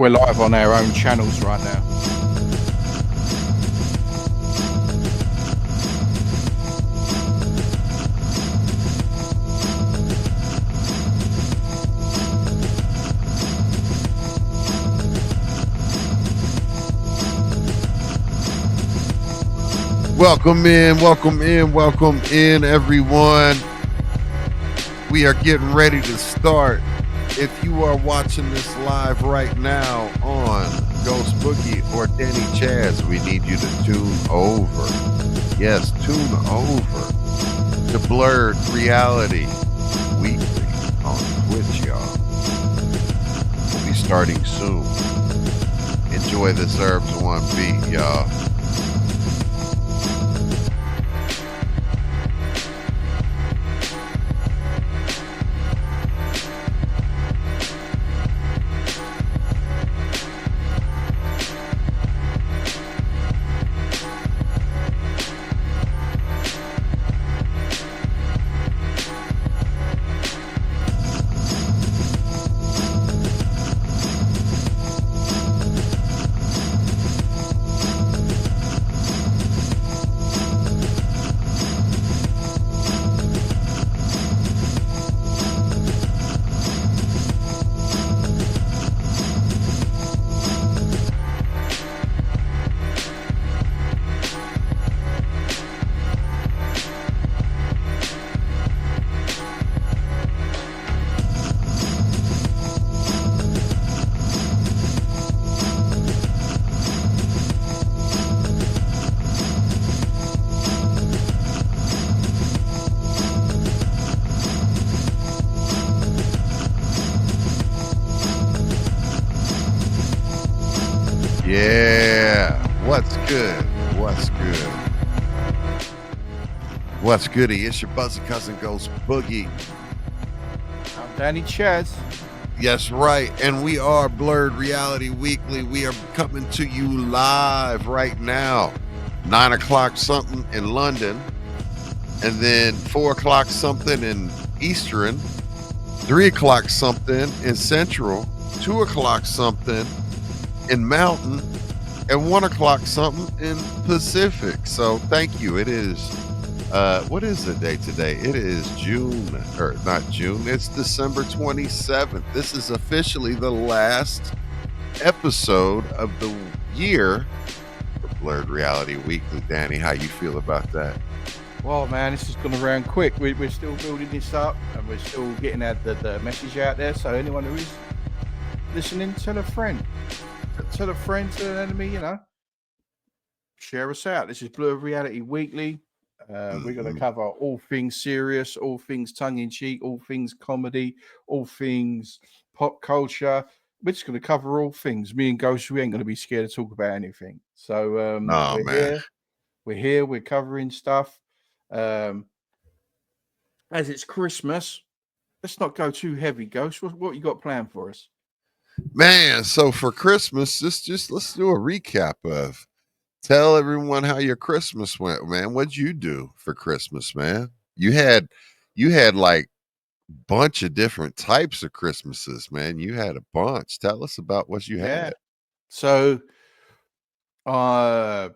we're live on our own channels right now. Welcome in, everyone. We are getting ready to start. If you are watching this live right now on Ghost Boogie or dannychaz, we need you to tune over. Yes, tune over to Blurred Reality Weekly on Twitch, y'all. We'll be starting soon. Enjoy this Herbs One beat, y'all. Yeah, what's good? What's goody? It's your buzzy cousin Ghost Boogie. I'm dannychaz. Yes, right. And we are Blurred Reality Weekly. We are coming to you live right now. 9 o'clock something in London, and then 4 o'clock something in Eastern, 3 o'clock something in Central, 2 o'clock something in Mountain, and 1 o'clock something in Pacific. So thank you. It is what is the day today? It is not June, it's December 27th. This is officially the last episode of the year for Blurred Reality Weekly. Danny, how you feel about that? Well, man, this has gone around quick. We're still building this up, and we're still getting the message out there. So anyone who is listening, tell a friend, tell an enemy, share us out. This is Blurred Reality Weekly. We're going to cover all things serious, all things tongue-in-cheek, all things comedy, all things pop culture. We're just going to cover all things. Me and Ghost, we ain't going to be scared to talk about anything. So we're here, we're covering stuff. As it's Christmas, let's not go too heavy, Ghost. What you got planned for us? Man, so for Christmas, let's do a recap of. Tell everyone how your Christmas went, man. What'd you do for Christmas, man? You had like bunch of different types of Christmases, man. You had a bunch. Tell us about what you had. So the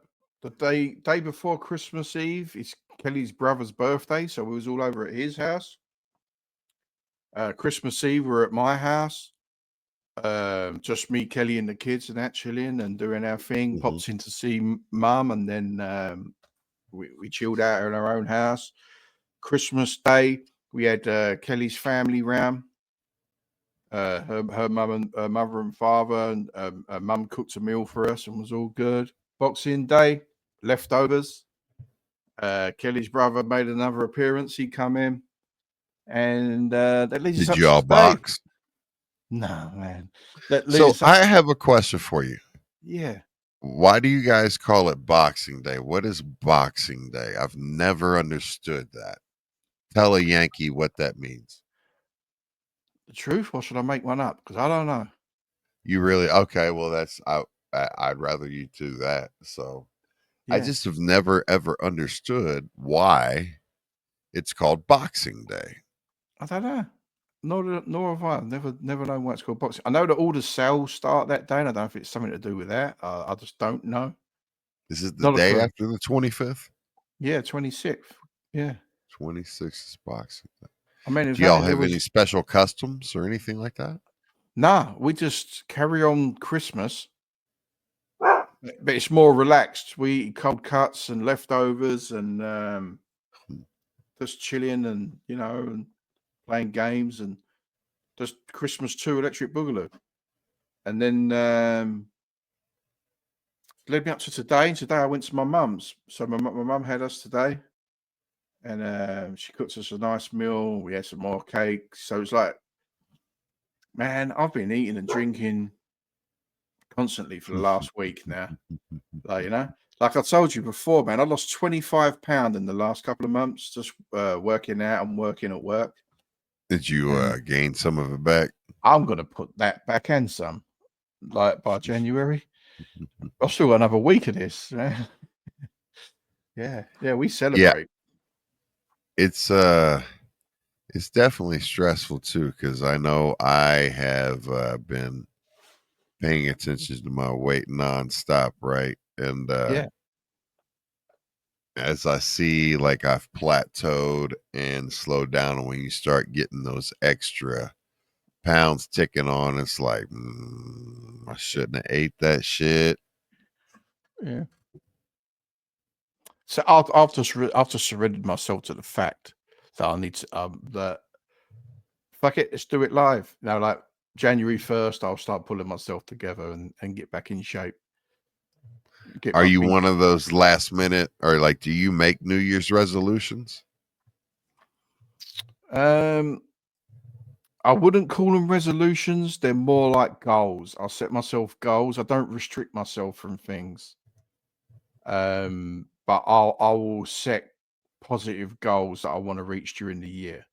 day before Christmas Eve is Kelly's brother's birthday, so we was all over at his house. Christmas Eve we're at my house. Just me, Kelly, and the kids, and that chilling and doing our thing. Pops in to see mum, and then we chilled out in our own house. Christmas Day, we had Kelly's family round. Her mum and her mother and father, and her mum cooked a meal for us, and was all good. Boxing Day, leftovers. Kelly's brother made another appearance. He come in, and that leads us up Did you to all today. box? No, man. So I have a question for you. Yeah. Why do you guys call it Boxing Day? What is Boxing Day? I've never understood that. Tell a Yankee what that means. The truth, or should I make one up? Because I don't know. You really? Okay, well, I'd rather you do that. So I just have never ever understood why it's called Boxing Day. I don't know. Nor have I. I've never known why it's called Boxing. I know that all the sales start that day, and I don't know if it's something to do with that. I just don't know. Is it the Not a day clue. after the 25th? Yeah, 26th. Yeah. 26th is Boxing. I mean, Do y'all there have any was special customs or anything like that? nah. We just carry on Christmas, but it's more relaxed. We eat cold cuts and leftovers, and Hmm. just chilling, and and playing games, and just Christmas 2 Electric Boogaloo, and then led me up to today. And today I went to my mum's, so my mum had us today, and she cooked us a nice meal. We had some more cake, so it's like, man, I've been eating and drinking constantly for the last week now. Like, like I told you before, man, I lost 25 pounds in the last couple of months just working out and working at work. Did you And gain some of it back? I'm gonna put that back and some, like by January. I've still got another week of this. Yeah, we Yeah, celebrate. it's definitely stressful too, because I know I have been paying attention to my weight nonstop, right? And Yeah, as I see, like I've plateaued and slowed down, and when you start getting those extra pounds ticking on, it's like I shouldn't have ate that shit. yeah. So I've just surrendered myself to the fact that I need to that fuck it, let's do it live. Like January 1st, I'll start pulling myself together and get back in shape. Get Are my you beef. one of those last minute, or like, do you make New Year's resolutions? Um, I wouldn't call them resolutions. They're more like goals. I'll set myself goals. I don't restrict myself from things. But I will set positive goals that I want to reach during the year.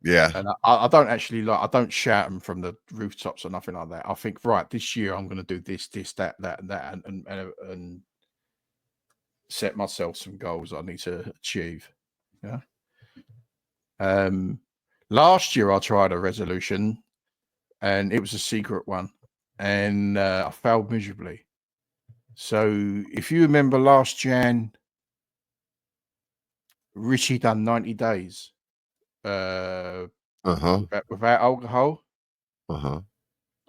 Yeah. And I don't actually I don't shout them from the rooftops or nothing like that. I think, right, this year I'm going to do this, that, and that, and set myself some goals I need to achieve. Yeah. Last year I tried a resolution, and it was a secret one, and I failed miserably. So if you remember last Jan, Richie done 90 days uh, Uh-huh. without alcohol. Uh-huh.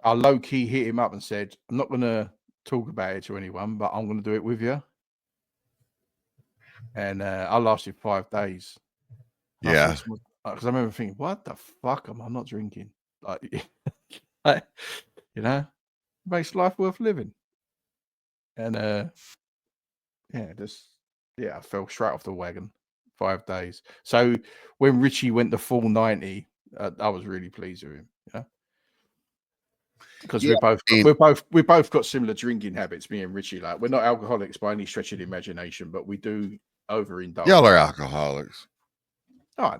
I low key hit him up and said, I'm not going to talk about it to anyone, but I'm going to do it with you. And I lasted 5 days. And I Yeah. thought, because I remember thinking, what the fuck am I not drinking? Like, like, makes life worth living. And I fell straight off the wagon. 5 days. So when Richie went the full 90, I was really pleased with him. Because Yeah. I mean, we both got similar drinking habits, me and Richie. Like, we're not alcoholics by any stretch of the imagination, but we do y'all are overindulge. alcoholics. Oh,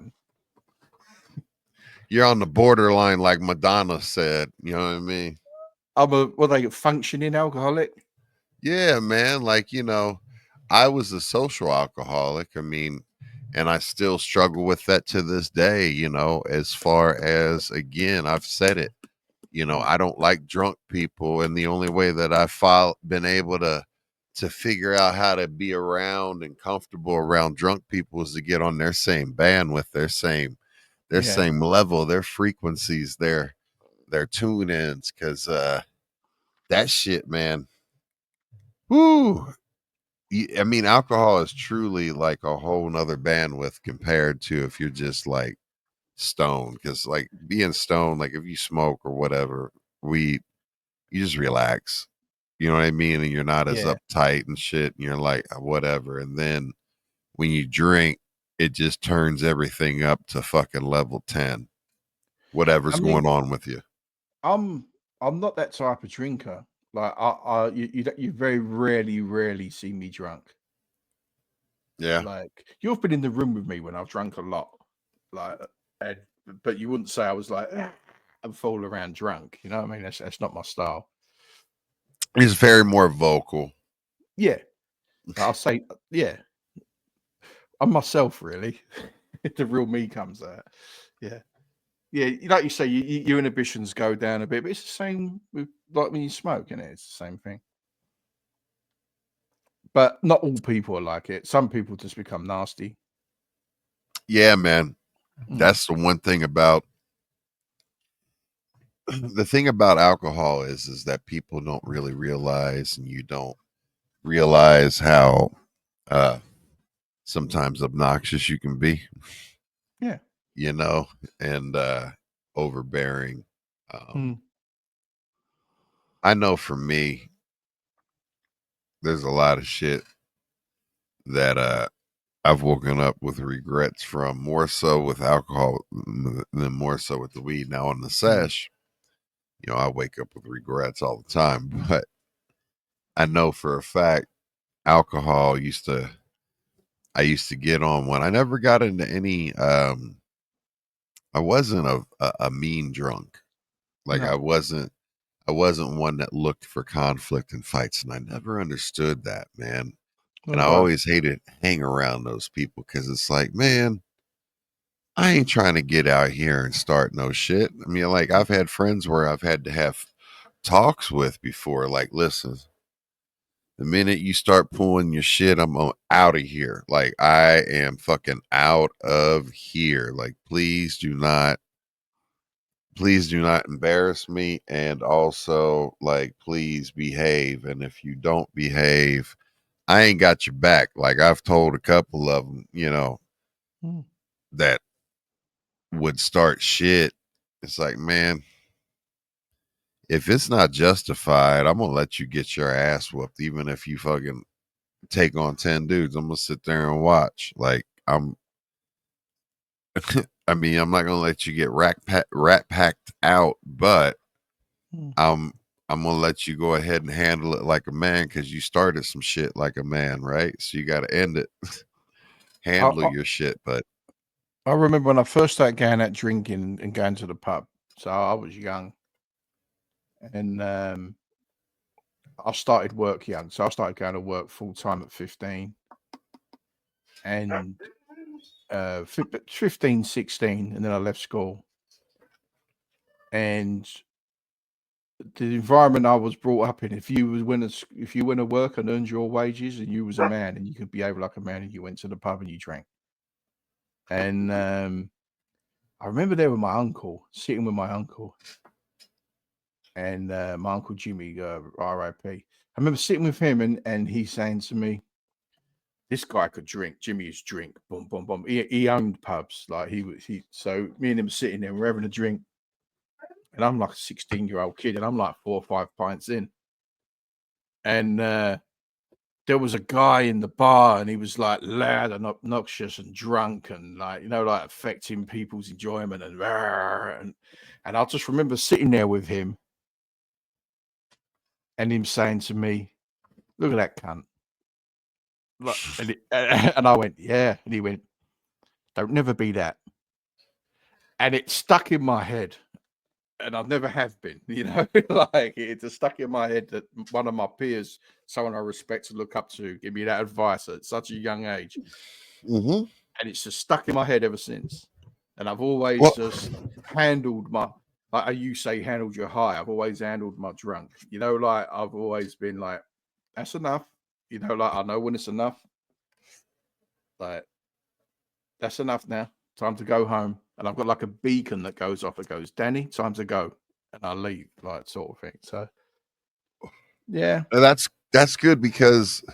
You're on the borderline, like Madonna said. You know what I mean? I'm a functioning alcoholic. Yeah, man. Like, I was a social alcoholic. I mean, and I still struggle with that to this day, as far as, again, I've said it, I don't like drunk people. And the only way that I've been able to figure out how to be around and comfortable around drunk people is to get on their same bandwidth, their Yeah. same level, their frequencies, their tune ins. Cause that shit, man. Woo. I mean, alcohol is truly like a whole nother bandwidth compared to if you're just like stoned. Because like being stoned, like if you smoke or whatever, weed, you just relax. You know what I mean? And you're not as Yeah. uptight and shit. And you're like, whatever. And then when you drink, it just turns everything up to fucking level 10, I whatever's going mean, on with you. I'm I'm not that type of drinker. Like, you very rarely see me drunk. Yeah. Like, you've been in the room with me when I've drunk a lot. Like, and, but you wouldn't say I was like and fall around drunk. You know what I mean? That's not my style. He's very more vocal. Yeah. I'll say, yeah, I'm myself, really. The real me comes out. Yeah. yeah, like you say, your inhibitions go down a bit, but it's the same with like when you smoke, isn't it? It's the same thing. But not all people are like it. Some people just become nasty. Yeah, man. Mm. That's the one thing about the thing about alcohol is that people don't really realize, and you don't realize how uh sometimes obnoxious you can be, Yeah. you know, and overbearing. Um Mm. I know for me, there's a lot of shit that I've woken up with regrets from, more so with alcohol than more so with the weed. Now on the Mm. sesh, you know, I wake up with regrets all the time, but I know for a fact alcohol I used to get on one. I never got into any I wasn't a mean drunk. Like No. I wasn't one that looked for conflict and fights, and I never understood that, man. And No I way. always hated hang around those people because it's like, man, I ain't trying to get out here and start no shit. I mean, like I've had friends where I've had to have talks with before, like, listen, the minute you start pulling your shit, I'm out of here. Like I am fucking out of here. Like please do not embarrass me, and also like please behave, and if you don't behave, I ain't got your back. Like I've told a couple of them, you know, Mm. that would start shit. It's like, man, if it's not justified, I'm gonna let you get your ass whooped, even if you fucking take on 10 dudes. I'm gonna sit there and watch. Like I mean, I'm not gonna let you get rat packed out, but Mm. I'm I'm gonna let you go ahead and handle it like a man because you started some shit like a man, right? So you got to end it, I, handle I your shit. But I remember when I first started going out drinking and going to the pub. So I was young, and I started work young. So I started going to work full time at 15, and 15, 16, and then I left school. And the environment I was brought up in, if you went to work and earned your wages and you was a man and you could behave like a man and you went to the pub and you drank. And I remember there with my uncle, sitting with my uncle and my uncle Jimmy, R.I.P. I remember sitting with him and he's saying to me, "This guy could drink. Jimmy is drink. Boom, boom, boom. He owned pubs. Like he. So me and him sitting there, we're having a drink, and I'm like a 16-year-old kid, and I'm like 4 or 5 pints in, and there was a guy in the bar, and he was like loud and obnoxious and drunk, and like like affecting people's enjoyment and I just remember sitting there with him and him saying to me, "Look at that cunt." And I went, "Yeah," and he went, "Don't never be that." And it stuck in my head, and I never have been, like it just stuck in my head that one of my peers, someone I respect and look up to, give me that advice at such a young age, mm-hmm. and it's just stuck in my head ever since. And I've always Well, just handled like you say, handled your high. I've always handled my drunk. Like I've always been like, that's enough. Like I know when it's enough. Like that's enough now. Time to go home. And I've got like a beacon that goes off. It goes, Danny, time to go. And I leave, like sort of thing. So yeah. that's good because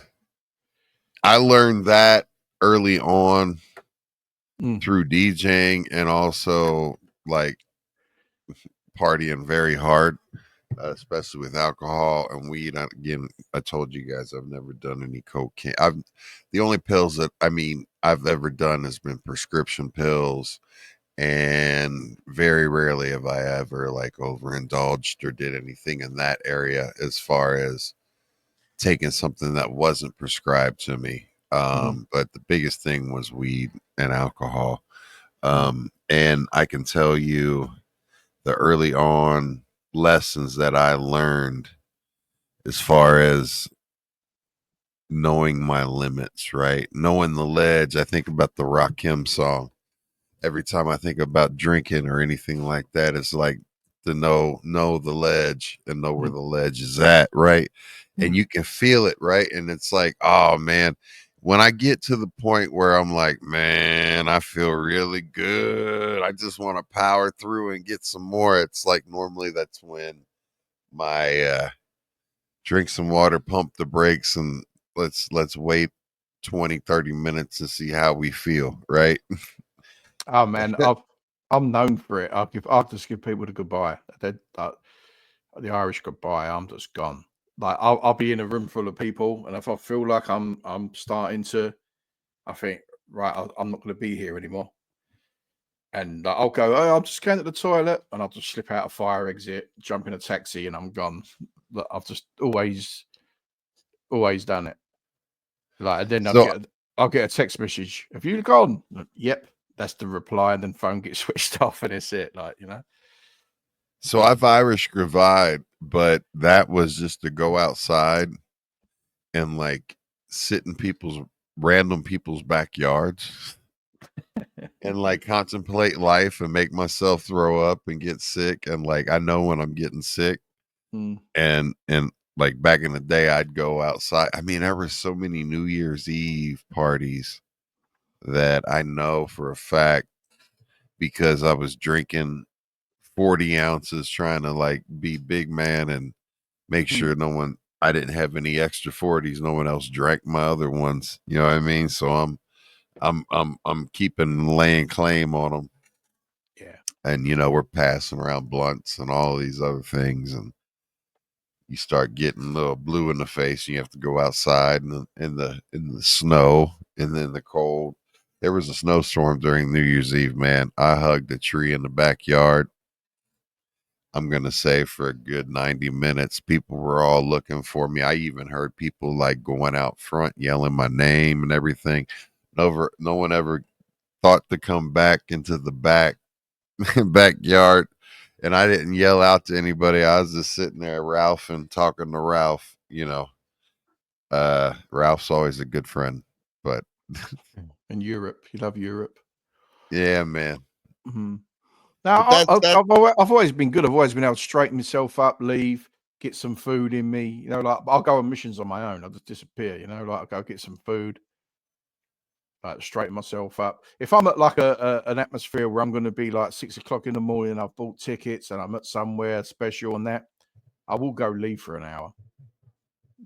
I learned that early on Mm. through DJing and also like partying very hard, especially with alcohol and weed. Again, I told you guys I've never done any cocaine. The only pills that I've ever done has been prescription pills, and very rarely have I ever like overindulged or did anything in that area as far as taking something that wasn't prescribed to me. Mm-hmm. But the biggest thing was weed and alcohol. Mm. And I can tell you the early on lessons that I learned as far as knowing my limits, right? Knowing the ledge. I think about the Rakim song. every time I think about drinking or anything like that, it's like to know the ledge and know where Mm, the ledge is at, right? And mm. you can feel it, right? And it's like, oh man, when I get to the point where I'm like, man, I feel really good. I just want to power through and get some more. It's like normally that's when my drink some water, pump the brakes, and let's wait 20-30 minutes to see how we feel, right? Oh man, I'm known for it. I'll just give people the goodbye. The Irish goodbye. I'm just gone. Like I'll be in a room full of people, and if I feel like I'm starting to, I think right, I'm not going to be here anymore. And I'll go. Oh, I'm just going to the toilet, and I'll just slip out a fire exit, jump in a taxi, and I'm gone. But I've just always done it. Like, and then So I'll get a text message. Have you gone? Yep, that's the reply, and then phone gets switched off, and it's it. Like So but I've Irish Gravide, but that was just to go outside and like sit in random people's backyards and like contemplate life and make myself throw up and get sick. And like I know when I'm getting sick, mm, and like back in the day I'd go outside. I mean, there were so many New Year's Eve parties that I know for a fact because I was drinking 40 ounces trying to like be big man and make mm, sure I didn't have any extra 40s. No one else drank my other ones. You know what I mean? So I'm keeping laying claim on them. yeah, And we're passing around blunts and all these other things, and you start getting a little blue in the face. And you have to go outside in the snow and then the cold. There was a snowstorm during New Year's Eve, man. I hugged a tree in the backyard. I'm going to say for a good 90 minutes. People were all looking for me. I even heard people like going out front yelling my name and everything. No one ever thought to come back into the backyard. And I didn't yell out to anybody. I was just sitting there, Ralph, and talking to Ralph. Ralph's always a good friend. But in Europe, you love Europe. yeah, man. Mhm. But Now, that's that. I've always been good. I've always been able to straighten myself up, leave, get some food in me. Like I'll go on missions on my own. I'll just disappear. Like I'll go get some food, like straighten myself up. If I'm at like an atmosphere where I'm going to be like 6 o'clock in the morning, I've bought tickets and I'm at somewhere special and that, I will go leave for an hour,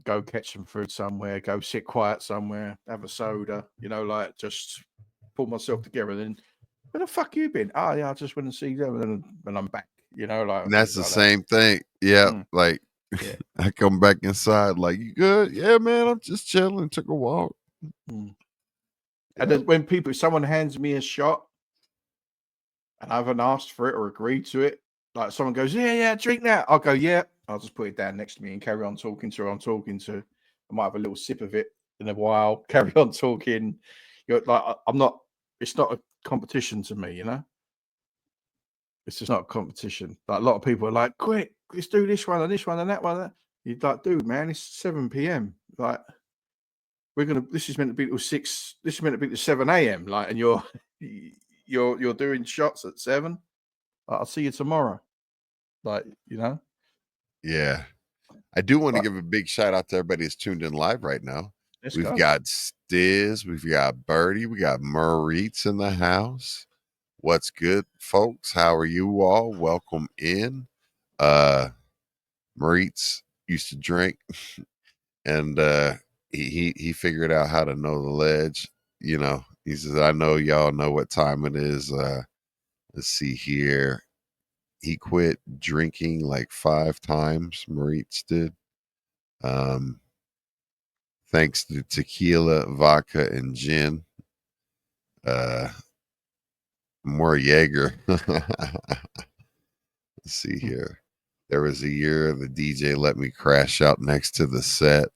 go catch some food somewhere, go sit quiet somewhere, have a soda. Like just pull myself together. And then where the fuck you been? Oh yeah, I just went and see them, and then when I'm back. Like And I'll do that's it the like that. same thing. Yeah. Mm, Like yeah. I come back inside, like, you good? Yeah, man. I'm just chilling. Took a walk. Mm. And Yeah. then if someone hands me a shot and I haven't asked for it or agreed to it, like someone goes, yeah, yeah, drink that. I'll go, yeah. I'll just put it down next to me and carry on talking to who I'm talking to. I might have a little sip of it in a while, carry on talking. I'm not, it's not a competition to me. It's just not a competition. Like a lot of people are like, quick, let's do this one and this one and that one. You're like, dude, man, it's 7 p.m. Like, this is meant to be till 6, this is meant to be to 7 a.m. Like, and you're doing shots at 7. Like, I'll see you tomorrow. Like, Yeah. I do want to like, give a big shout out to everybody that's tuned in live right now. let's We've go. got Stiz, we've got Birdie, we got Maurice in the house. What's good, folks? How are you all? Welcome in. Uh Maurice used to drink and he figured out how to know the ledge. He says, I know y'all know what time it is. Let's see here. He quit drinking like 5 times, Maurice did. Um Thanks to tequila, vodka, and gin. Uh, more Jaeger. Let's see Mm. here. There was a year the DJ let me crash out next to the set.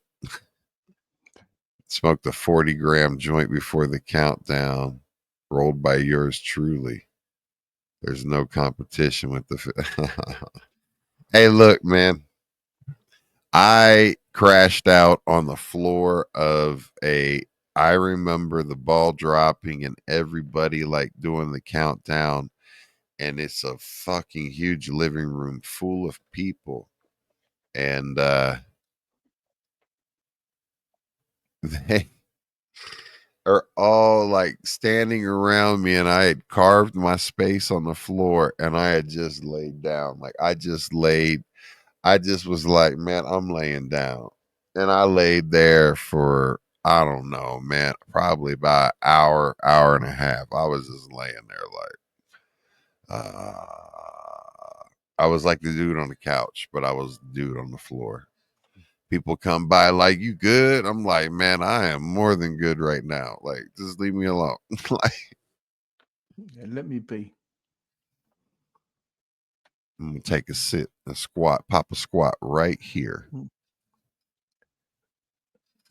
Smoked a 40-gram joint before the countdown. Rolled by yours truly. There's no competition with the. Hey, look, man. I crashed out on the floor of a I remember the ball dropping and everybody like doing the countdown, and it's a fucking huge living room full of people, and they are all like standing around me, and I had carved my space on the floor, and I had just laid down. Like I just was like, man, I'm laying down. And I laid there for, I don't know, man, probably about an hour, hour and a half. I was just laying there I was like the dude on the couch, but I was the dude on the floor. People come by like, you good? I'm like, man, I am more than good right now. Like, just leave me alone. Like, Yeah, let me be. I'm gonna take a sit, a squat, pop a squat right here. Mm.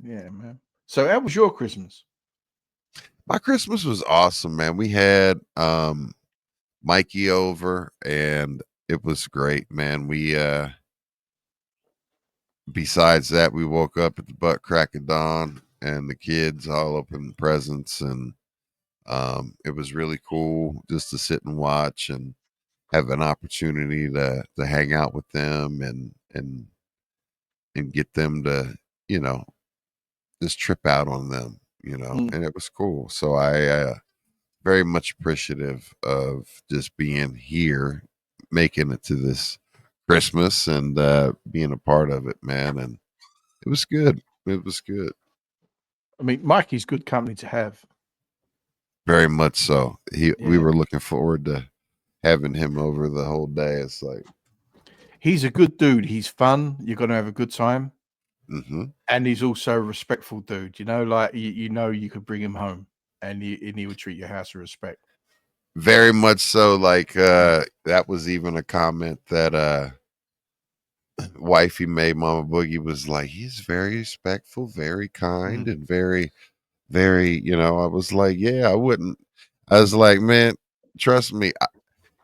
Yeah, man. So how was your Christmas? My Christmas was awesome, man. We had Mikey over, and it was great, man. We besides that, we woke up at the butt crack of dawn, and the kids all opened presents, and it was really cool just to sit and watch and have an opportunity to hang out with them and get them to, you know, just trip out on them, Mm. and it was cool. So I very much appreciative of just being here, making it to this Christmas, and being a part of it, man. And it was good. It was good. I mean, Mikey's good company to have. Very much so. We Yeah. were looking forward to having him over the whole day. It's like, He's a good dude. He's fun. You're going to have a good time. hmm And he's also a respectful dude. You know, like you know you could bring him home and he would treat your house with respect. very much so. Like that was even a comment that wifey made. Mama Boogie was like, he's very respectful, very kind, Mm. and very, very. I was like, yeah, I wouldn't. I was like, man, trust me,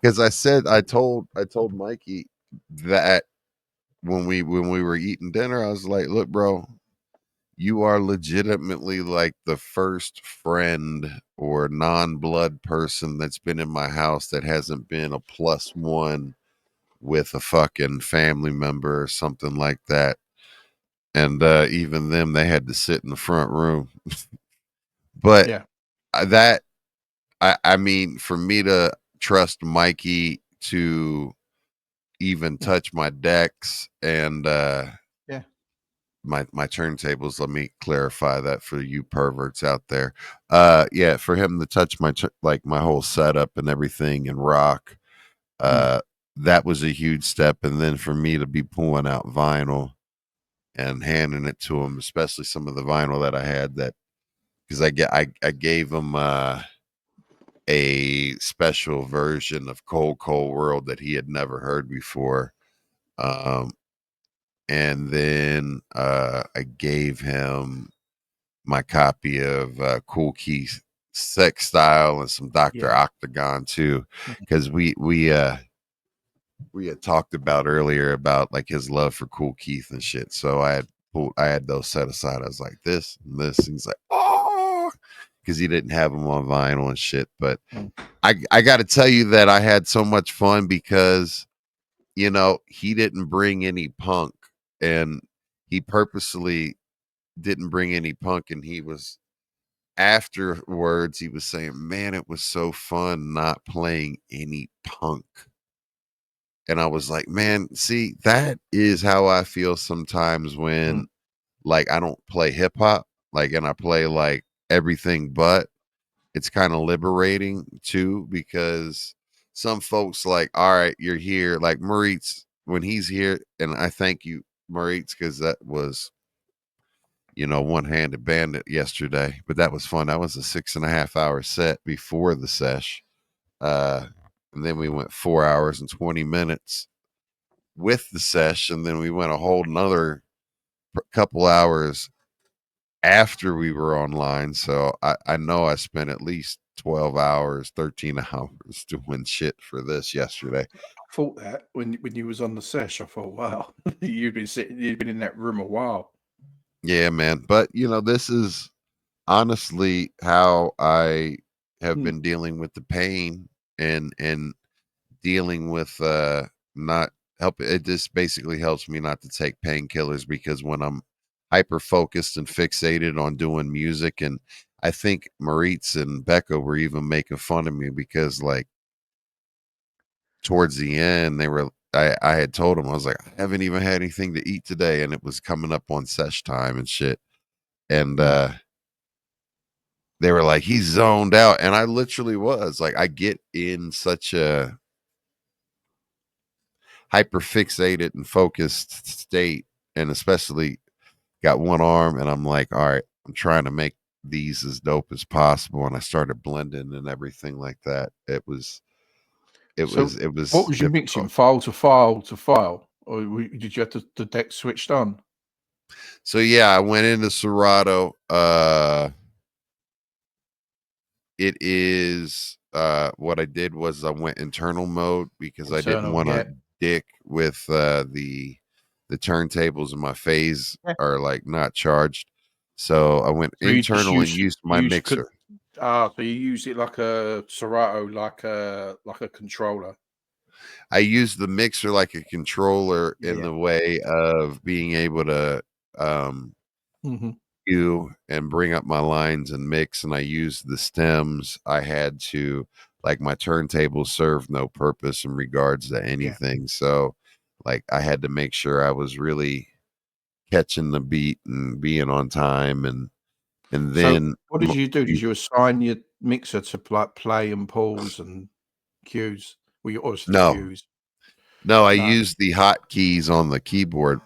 because I told Mikey that when we were eating dinner, I was like, look, bro, you are legitimately like the first friend or non-blood person that's been in my house that hasn't been a plus one with a fucking family member or something like that. And even them, they had to sit in the front room. But Yeah. that I mean, for me to trust Mikey to even Yeah. touch my decks and Yeah. my turntables, let me clarify that for you perverts out there. Yeah, for him to touch like my whole setup and everything and rock, Mm. uh that was a huge step. And then for me to be pulling out vinyl and handing it to him, especially some of the vinyl that I had, that because I gave him a special version of Cold World that he had never heard before. Um, and then I gave him my copy of Cool Keith Sex Style and some Dr. Yeah. Octagon too, because we had talked about earlier about like his love for Cool Keith and shit. So I had those set aside. I was like this and this. And he's like, oh, because he didn't have them on vinyl and shit. But Mm. I got to tell you that I had so much fun because he didn't bring any punk, and he purposely didn't bring any punk, and he was afterwards he was saying, man, it was so fun not playing any punk. And I was like, man, see, that is how I feel sometimes Mm. when like I don't play hip hop, like, and I play like everything, but it's kind of liberating too, because some folks like, all right, you're here, like Maurice when he's here, and I thank you, Maurice, because that was one-handed bandit yesterday, but that was fun. That was a 6.5 hour set before the sesh. Uh, and then we went 4 hours and 20 minutes with the sesh. And then we went a whole another couple hours after we were online. So I know I spent at least 12 hours, 13 hours doing shit for this yesterday. I thought that when you was on the sesh, I thought, wow, you'd been in that room a while. Yeah, man. But this is, honestly how I have Mm. been dealing with the pain and dealing with not help it just basically helps me not to take painkillers because when I'm hyper focused and fixated on doing music, and I think Maritz and Becca were even making fun of me because like towards the end I had told them I was like, I haven't even had anything to eat today, and it was coming up on sesh time and shit. And Mm. they were like, he's zoned out. And I literally was like, I get in such a hyper fixated and focused state, and especially got one arm, and I'm like, all right, I'm trying to make these as dope as possible. And I started blending and everything like that. So, It what was was you mixing? difficult. File to file to file, or did you have the deck switched on? So yeah, I went into Serato. It is what I did was I went internal mode because I didn't Internal, want to yeah. dick with the turntables, and my phase Yeah. are like not charged. So I went So you just internal and used my could mixer. so you use it like a Serato, like a controller. I used the mixer like a controller in Yeah. the way of being able to um Hmm. cue and bring up my lines and mix, and I used the stems. I had to like my turntable served no purpose in regards to Yeah. anything. So like I had to make sure I was really catching the beat and being on time, and So then what did you do? Did you assign your mixer to like play and pause and cues? Well, you obviously the no, cues. no, I No, used the hotkeys on the keyboard.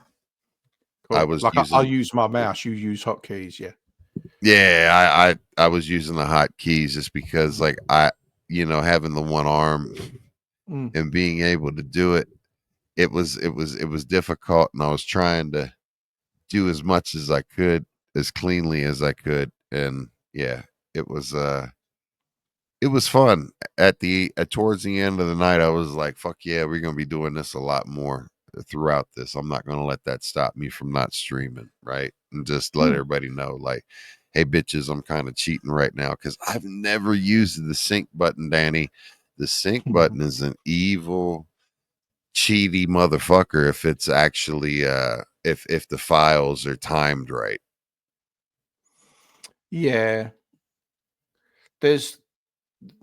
I cool. was Like I using use my mouse. You use hotkeys. Yeah. yeah, I was using the hotkeys just because Mm. like having the one arm Mm. and being able to do it, it was difficult, and I was trying to do as much as I could, as cleanly as I could, and yeah, it was it was fun. Towards the end of the night, I was like, "Fuck yeah, we're gonna be doing this a lot more throughout this. I'm not gonna let that stop me from not streaming, right? And just let Mm. everybody know, like, hey, bitches, I'm kind of cheating right now because I've never used the sync button, Danny. The sync button is an evil cheaty motherfucker if it's actually if the files are timed right. Yeah. There's,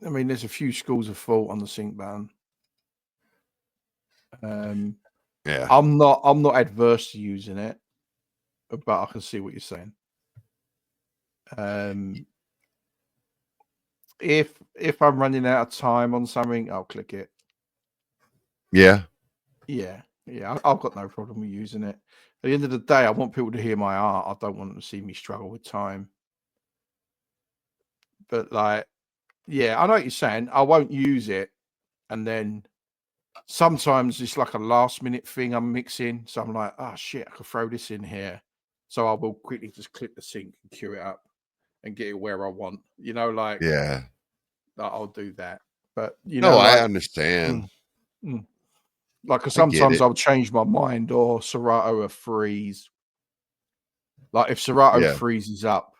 I mean, there's a few schools of thought on the sync button. Um, Yeah. I'm not adverse to using it, but I can see what you're saying. Um, if I'm running out of time on something, I'll click it. Yeah. Yeah, yeah, I've got no problem with using it. At the end of the day, I want people to hear my art. I don't want them to see me struggle with time. But like, yeah, I know what you're saying. I won't use it, and then sometimes it's like a last minute thing I'm mixing. So I'm like, oh shit, I could throw this in here. So I will quickly just click the sync and cue it up and get it where I want. Yeah. I'll do that. But No, I like, understand. mm, mm. Like 'cause I get sometimes it. I'll change my mind or Serato will freeze. Like if Serato Yeah. freezes up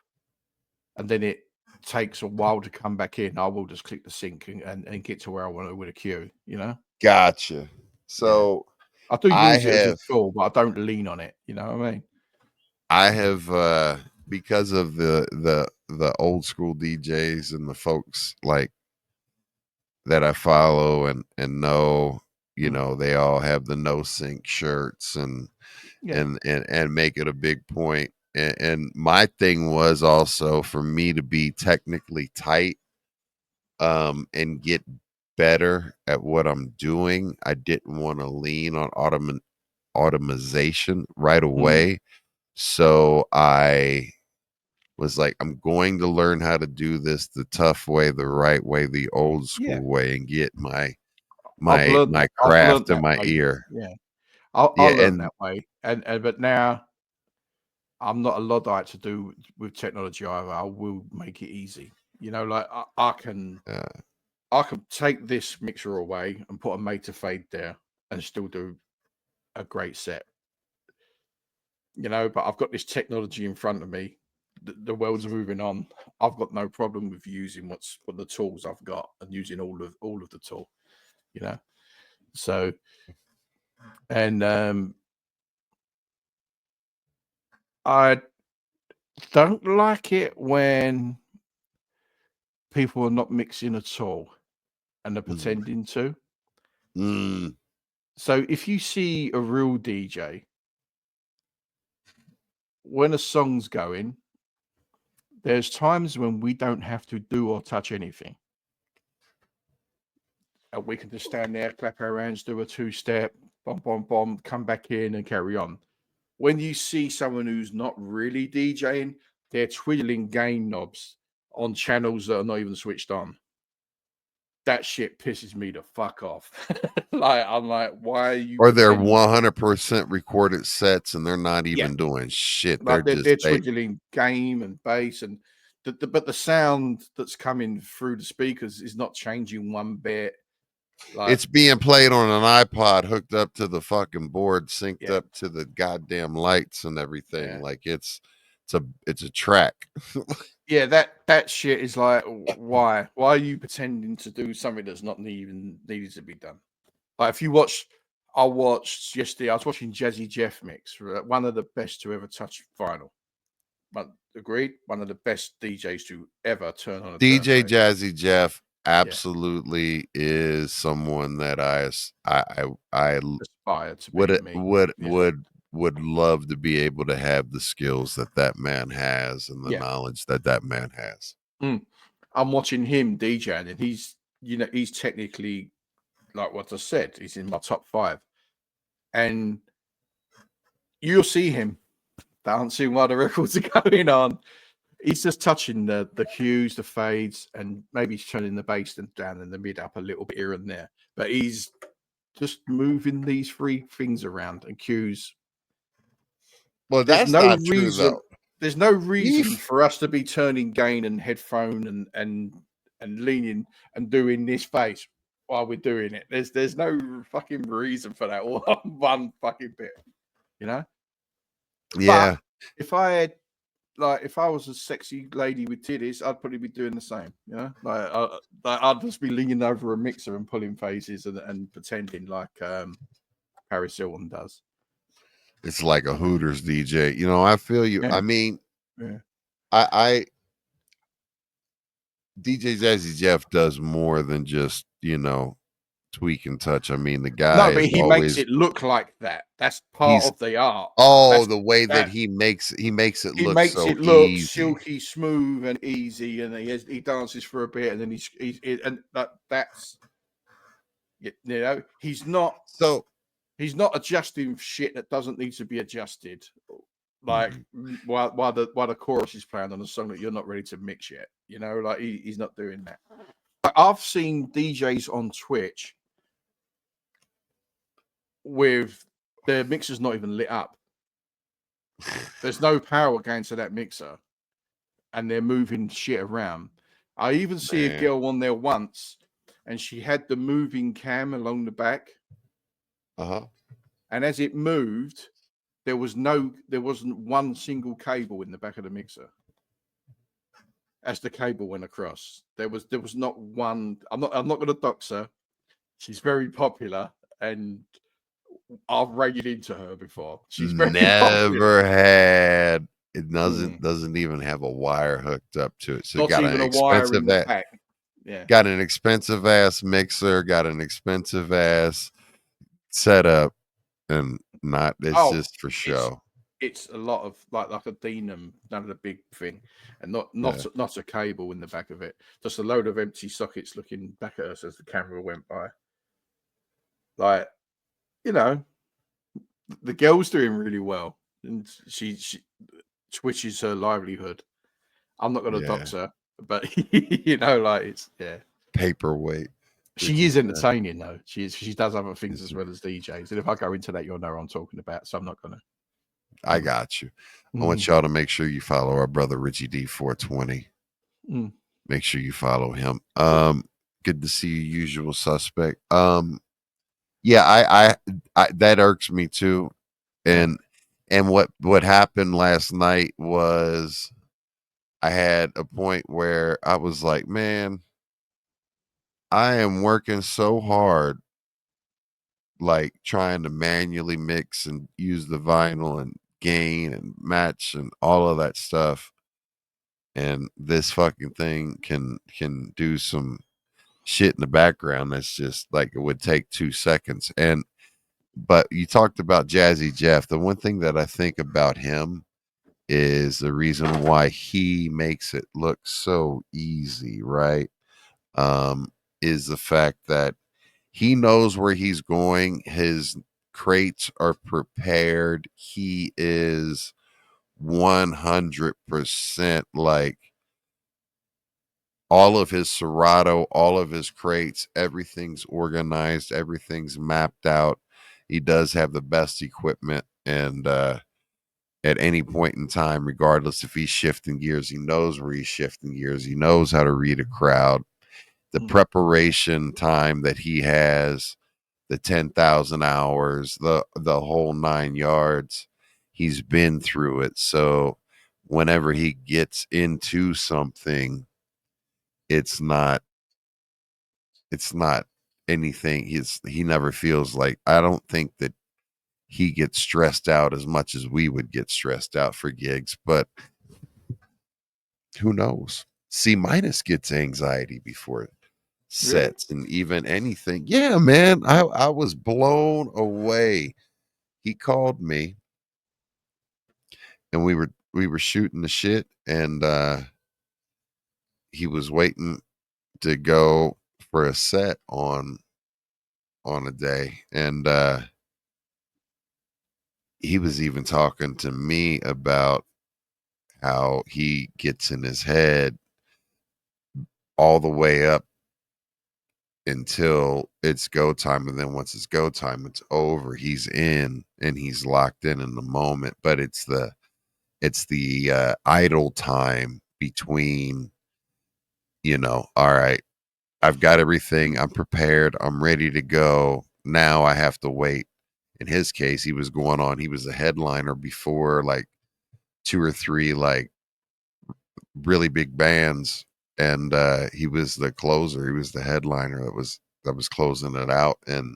and then it takes a while to come back in, I will just click the sync and get to where I want to with a cue. Gotcha. Yeah. So I do I use it as a have tool, but I don't lean on it. You know what I mean? I have because of the old school DJs and the folks like that I follow and know, Mm. they all have the no sync shirts Yeah. and make it a big point. And my thing was also for me to be technically tight and get better at what I'm doing. I didn't want to lean on automation right Mm. away. So I was like, I'm going to learn how to do this the tough way, the right way, the old Yeah. school way, and get my I've my learned my that. I've learned craft in that my way. ear. Yeah. I Yeah, learned and that way. And but now I'm not a Luddite to do with technology either. I will make it easy. Like uh, I can take this mixer away and put a meter fade there and still do a great set. But I've got this technology in front of me the world's moving on. I've got no problem with using what the tools I've got and using all of the tool, you know. So and I don't like it when people are not mixing at all and they're Mm. pretending to. Mm. So if you see a real DJ, when a song's going, there's times when we don't have to do or touch anything. And we can just stand there, clap our hands, do a two-step, bomb, bomb, bomb, come back in and carry on. When you see someone who's not really DJing, they're twiddling gain knobs on channels that are not even switched on. That shit pisses me the fuck off. Like, I'm like, why are you Or they're pretending? 100% recorded sets and they're not Yeah, even doing shit. They're like just they're twiddling game and bass and but the sound that's coming through the speakers is not changing one bit. Like, it's being played on an iPod hooked up to the fucking board, synced yeah, up to the goddamn lights and everything. yeah. Like it's a track. Yeah, that shit is like, why? Why are you pretending to do something that's not even needed to be done? Like, if you watch, I watched yesterday. I was watching Jazzy Jeff mix, one of the best to ever touch vinyl. But agreed, one of the best DJs to ever turn on a DJ turntable. Jazzy Jeff Yeah, absolutely is someone that I aspire to be would me. would You know? would would love to be able to have the skills that that man has and the Yeah. knowledge that that man has. Mm. I'm watching him DJing, and he's technically, like what I said, he's in my top 5, and you'll see him dancing while the records are going on. He's just touching the cues, the fades, and maybe he's turning the bass down and the mid up a little bit here and there. But he's just moving these 3 things around and cues. Well, There's that's no not true reason. though. There's no reason He's for us to be turning gain and headphone and leaning and doing this face while we're doing it. There's no fucking reason for that one fucking bit, you know. But yeah. if I had if I was a sexy lady with titties, I'd probably be doing the same. You know, I'd just be leaning over a mixer and pulling faces and pretending like Paris Hilton does. It's like a Hooters DJ. You know, I feel you. Yeah, I mean, yeah. I DJ Jazzy Jeff does more than just, tweak and touch. I mean, the guy No, but is he makes always it look like that. That's part he's of the art. oh, That's the way that that he makes it he look makes so it look easy. silky smooth and easy, and he dances for a bit, and then and that's So he's not adjusting shit that doesn't need to be adjusted. Like, mhm. while the chorus is playing on a song that you're not ready to mix yet, like he's not doing that. Like, I've seen DJs on Twitch with their mixers not even lit up. There's no power going to that mixer, and they're moving shit around. I even see a Man. girl on there once, and she had the moving cam along the back, Uh-huh. and as it moved, there wasn't one single cable in the back of the mixer. As the cable went across, there was not one. I'm not going to dox her. She's very popular, and I've raided into her before. She's very popular. Never had it Mm. doesn't even have a wire hooked up to it. So it Not got even an a wire in expensive the back. Yeah. got an expensive ass mixer, got an expensive ass setup, and not it's Oh, just for it's show. it's a lot of like a Denham, none of the big thing, and not Yeah. not not a cable in the back of it. Just a load of empty sockets looking back at us as the camera went by. Like, you know, the girl's doing really well, and she Twitch is her livelihood. I'm not going to Yeah. dox her, but like yeah. Paperweight. She is entertaining though. She does other things as well as DJs, and if I go into that, you'll know what I'm talking about. So I'm not gonna. I got you. I want Mm, y'all to make sure you follow our brother Richie D 420. mm, Make sure you follow him. Good to see you, usual suspect. Yeah, I that irks me too. yeah. And what happened last night was I had a point where I was like, man, I am working so hard, like trying to manually mix and use the vinyl and gain and match and all of that stuff. And this fucking thing can do some shit in the background that's just like it would take 2 seconds. And but you talked about Jazzy Jeff. The one thing that I think about him is the reason why he makes it look so easy, right? Um, is the fact that he knows where he's going. His crates are prepared. He is 100% like all of his Serato, all of his crates, everything's organized, everything's mapped out. He does have the best equipment, and at any point in time, regardless if he's shifting gears, he knows where he's shifting gears. He knows how to read a crowd. The preparation time that he has, the 10,000 hours, the whole 9 yards, he's been through it. So whenever he gets into something, it's not it's not anything. He never feels like, I don't think that he gets stressed out as much as we would get stressed out for gigs, but who knows? C minus gets anxiety before Really? sets and even anything. Yeah, man. I was blown away. He called me and we were shooting the shit, and he was waiting to go for a set on a day, and he was even talking to me about how he gets in his head all the way up until it's go time, and then once it's go time, it's over. He's in and he's locked in the moment, but it's the idle time between, all right, I've got everything, I'm prepared, I'm ready to go, now I have to wait. In his case, he was a headliner before like two or three like really big bands, and he was the closer, he was the headliner that was closing it out. And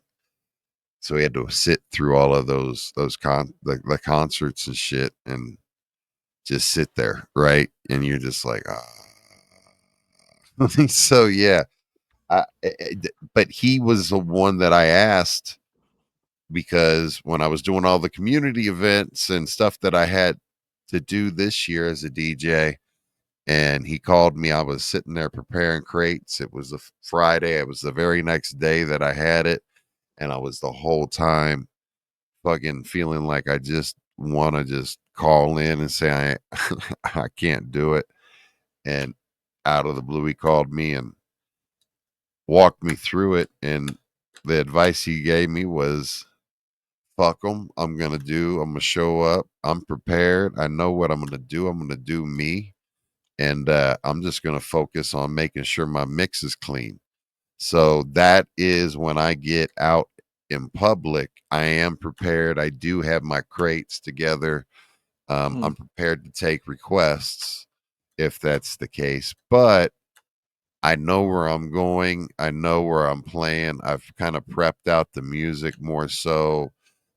so he had to sit through all of the concerts and shit, and just sit there, right? And you're just like, so yeah. But he was the one that I asked, because when I was doing all the community events and stuff that I had to do this year as a DJ, and he called me, I was sitting there preparing crates. It was a Friday. It was the very next day that I had it. And I was the whole time fucking feeling like I just want to just call in and say, I can't do it. And out of the blue, he called me and walked me through it. And the advice he gave me was, fuck them. I'm going to show up. I'm prepared. I know what I'm going to do. I'm going to do me. And I'm just going to focus on making sure my mix is clean. So that is when I get out in public, I am prepared. I do have my crates together. I'm prepared to take requests if that's the case. But I know where I'm going. I know where I'm playing. I've kind of prepped out the music more so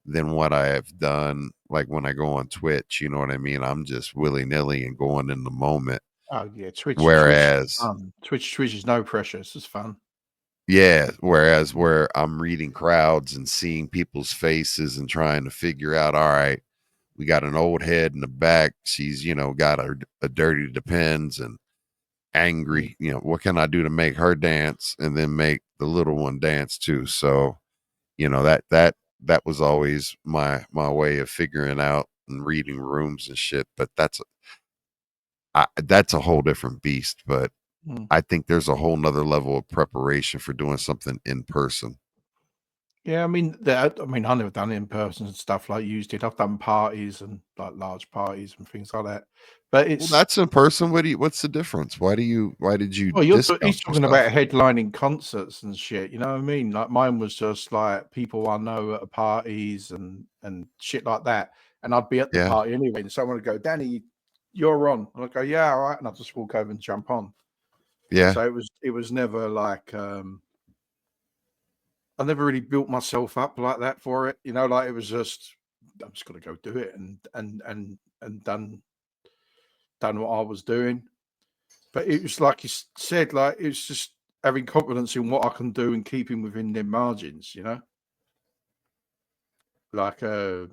than what I have done. Like when I go on Twitch, you know what I mean? I'm just willy nilly and going in the moment. Oh yeah, Twitch is Whereas, fun. Twitch is no pressure. It's just fun. yeah, whereas where I'm reading crowds and seeing people's faces and trying to figure out, all right, we got an old head in the back. She's, got a dirty Depends and angry. What can I do to make her dance and then make the little one dance too? So, that was always my way of figuring out and reading rooms and shit. But that's a whole different beast. But Mm. I think there's a whole nother level of preparation for doing something in person. Yeah, I never done in-person stuff like you did. I've done parties and like large parties and things like that. But Well, it's that's in person. What's the difference? Why did you well, he's discount talking about yourself? headlining concerts and shit. You know what I mean? Like mine was just like people I know at parties and shit like that. And I'd be at the Yeah. party anyway, and someone would go, "Danny, you're on. And I go, yeah, all right. And I just walk over and jump on. Yeah. So it was never like, I never really built myself up like that for it. You know, like it was just, I'm just going to go do it and done what I was doing. But it was like you said, like it's just having confidence in what I can do and keeping within their margins, you know? Like, it's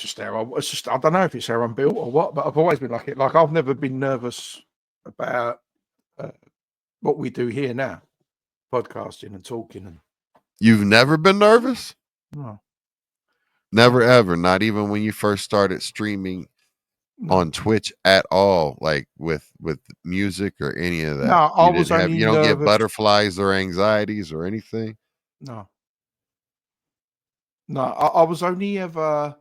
just it's just, I don't know if it's how I'm built or what, but I've always been like it. Like, I've never been nervous about uh, what we do here now, podcasting and talking. And You've never been nervous? no, Never ever. Not even when you first started streaming no, on Twitch at all, like with music or any of no, that. I was only You don't get nervous. butterflies or anxieties or anything? No, no, I was only ever,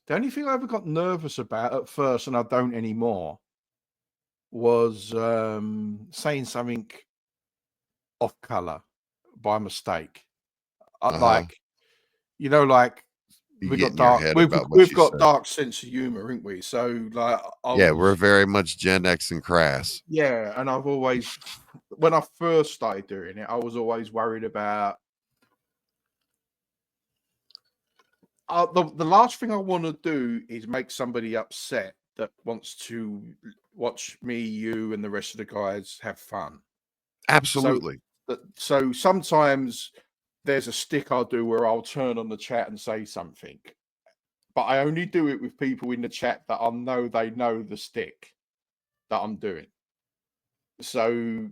the only thing I ever got nervous about at first, and I don't anymore, was saying something off color by mistake. Uh-huh. Like, you know, like You get in your head about what we've you got say. dark sense of humor, ain't we? So like I Yeah, we're was, very much Gen X and crass. yeah, and I've always, when I first started doing it, I was always worried about the last thing I want to do is make somebody upset that wants to watch me, you, and the rest of the guys have fun. So Absolutely. so sometimes there's a stick I'll do where I'll turn on the chat and say something, but I only do it with people in the chat that I know they know the stick that I'm doing. So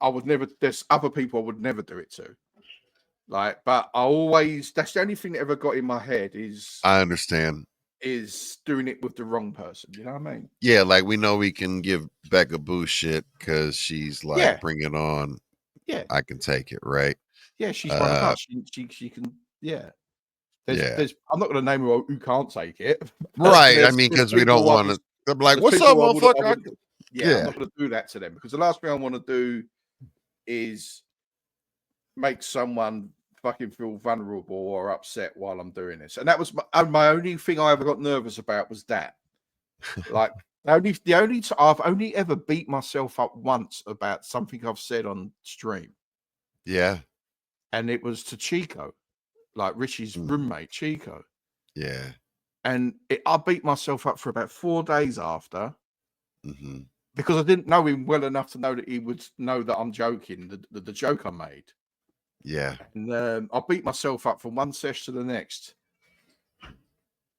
I would never. There's other people I would never do it to. Like, but I always. That's the only thing that ever got in my head I understand. is doing it with the wrong person. You know what I mean? Yeah, like we know we can give Becca Boo shit because she's like, Yeah, bring it on. yeah, I can take it, right? yeah. She's one of Uh, us. She can. Yeah. yeah. There's. I'm not going to name who can't take it. But Right. I mean, there's because we don't people I want was. to. I'm like, There's what's up, people I motherfucker? would. Yeah, I'm Yeah. not going to do that to them because the last thing I want to do is make someone fucking feel vulnerable or upset while I'm doing this. And that was my only thing I ever got nervous about was that. Like I've only ever beat myself up once about something I've said on stream, Yeah. and it was to Chico, like Richie's Mm, roommate Chico, yeah. and I beat myself up for about 4 days after Hmm. because I didn't know him well enough to know that he would know that I'm joking, the joke I made. Yeah. And I beat myself up from one session to the next.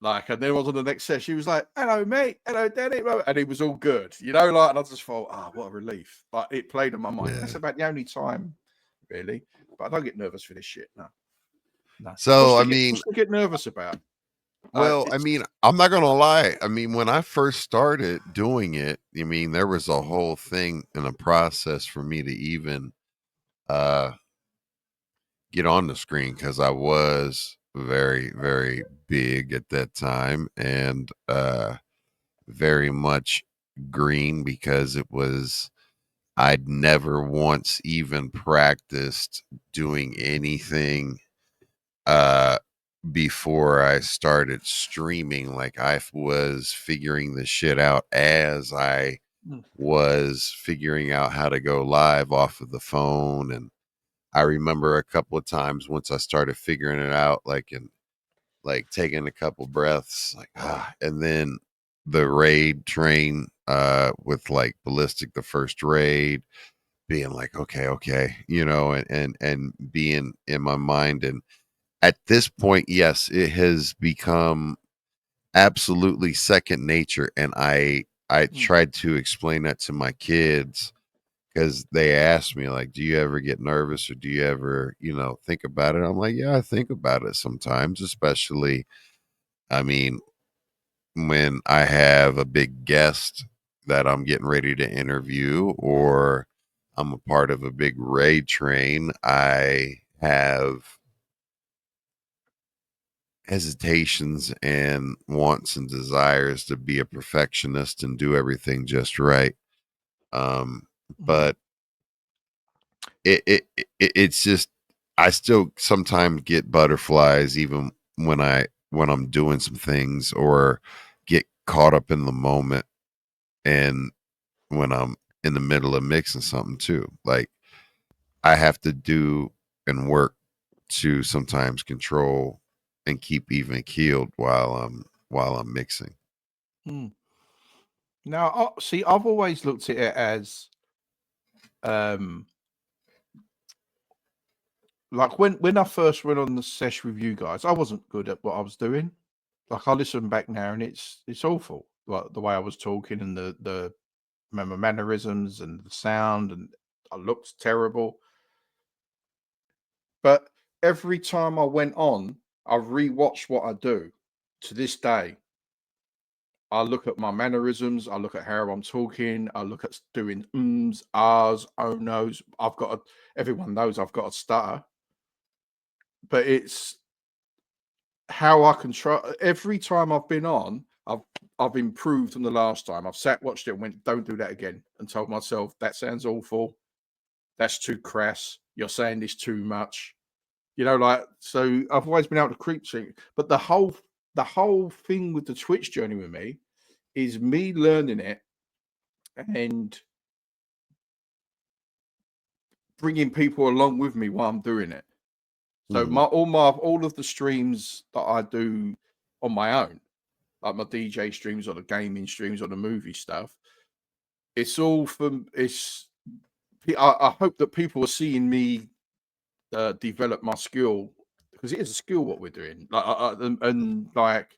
Like, and then I was on the next session. He was like, "Hello, mate. Hello, Danny." And it was all good, you know. Like, and I just thought, "Oh, what a relief!" But it played on my mind. Yeah. That's about the only time, really. But I don't get nervous for this shit. No, no. So, I mean, What's to get nervous about? well, I It's mean, I'm not gonna lie. I mean, when I first started doing it, I mean, there was a whole thing and a process for me to even uh get on the screen because I was very, very big at that time and very much green because it was I'd never once even practiced doing anything uh before I started streaming. Like I was figuring the shit out as I mm, was figuring out how to go live off of the phone. And I remember a couple of times once I started figuring it out, like and like taking a couple breaths, like and then the raid train with like ballistic, the first raid, being like, okay, you know, and being in my mind. And at this point, yes, it has become absolutely second nature. And I mm, tried to explain that to my kids because they asked me like, do you ever get nervous or do you ever, you know, think about it? I'm like, yeah, I think about it sometimes, especially, I mean, when I have a big guest that I'm getting ready to interview or I'm a part of a big raid train, I have hesitations and wants and desires to be a perfectionist and do everything just right. Um, mm, but it's just I still sometimes get butterflies even when I'm doing some things or caught up in the moment, and when I'm in the middle of mixing something too. Like I have to do and work to sometimes control and keep even keeled while I'm mixing. Hmm. Now, see, I've always looked at it as um like when I first went on the sesh with you guys, I wasn't good at what I was doing. Like I listen back now and it's awful. Like the way I was talking and the remember mannerisms and the sound, and I looked terrible. But every time I went on, I rewatched what I do to this day. I look at my mannerisms. I look at how I'm talking. I look at doing ums, ahs, oh no's. Everyone knows I've got a stutter, but it's how I control. Every time I've been on, I've improved from the last time. I've sat, watched it, and went, "Don't do that again," and told myself that sounds awful. That's too crass. You're saying this too much. Like so. I've always been able to creep sync, but the whole thing with the Twitch journey with me is me learning it and bringing people along with me while I'm doing it. So Mhm. all of the streams that I do on my own, like my DJ streams or the gaming streams or the movie stuff, it's all from it's. I hope that people are seeing me develop my skill, because it is a skill what we're doing, and like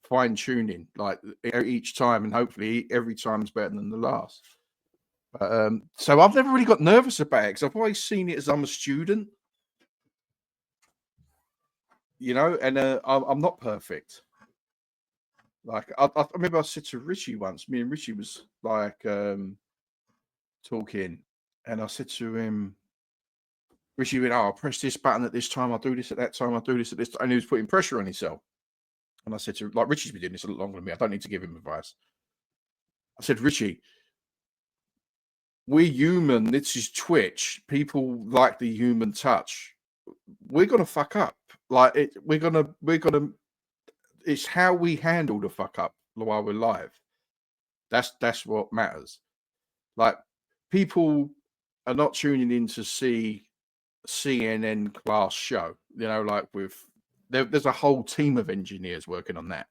fine tuning, like each time, and hopefully every time is better than the last. So I've never really got nervous about it because I've always seen it as I'm a student, and I'm not perfect. Like I remember I said to Richie once, me and Richie was like talking, and I said to him, Richie went, "Oh, I'll press this button at this time, I'll do this at that time, I'll do this at this time," and he was putting pressure on himself. And I said to like Richie's been doing this a lot longer than me. I don't need to give him advice. I said, Richie, we're human. This is Twitch. People like the human touch. We're gonna fuck up. Like it, we're gonna. It's how we handle the fuck up while we're live. That's what matters. Like people are not tuning in to see CNN class show. Like there's a whole team of engineers working on that.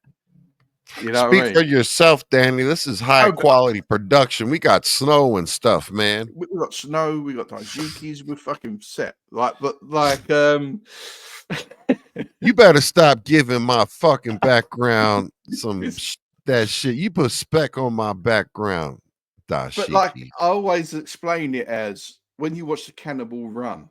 You know what Speak I for mean? yourself, Danny. This is high Oh, but quality production. We got snow and stuff, man. we got snow, we got daijiki's, we're fucking set. You better stop giving my fucking background some it's that shit. You put spec on my background, but like dashiki. I always explain it as when you watch the Cannibal Run,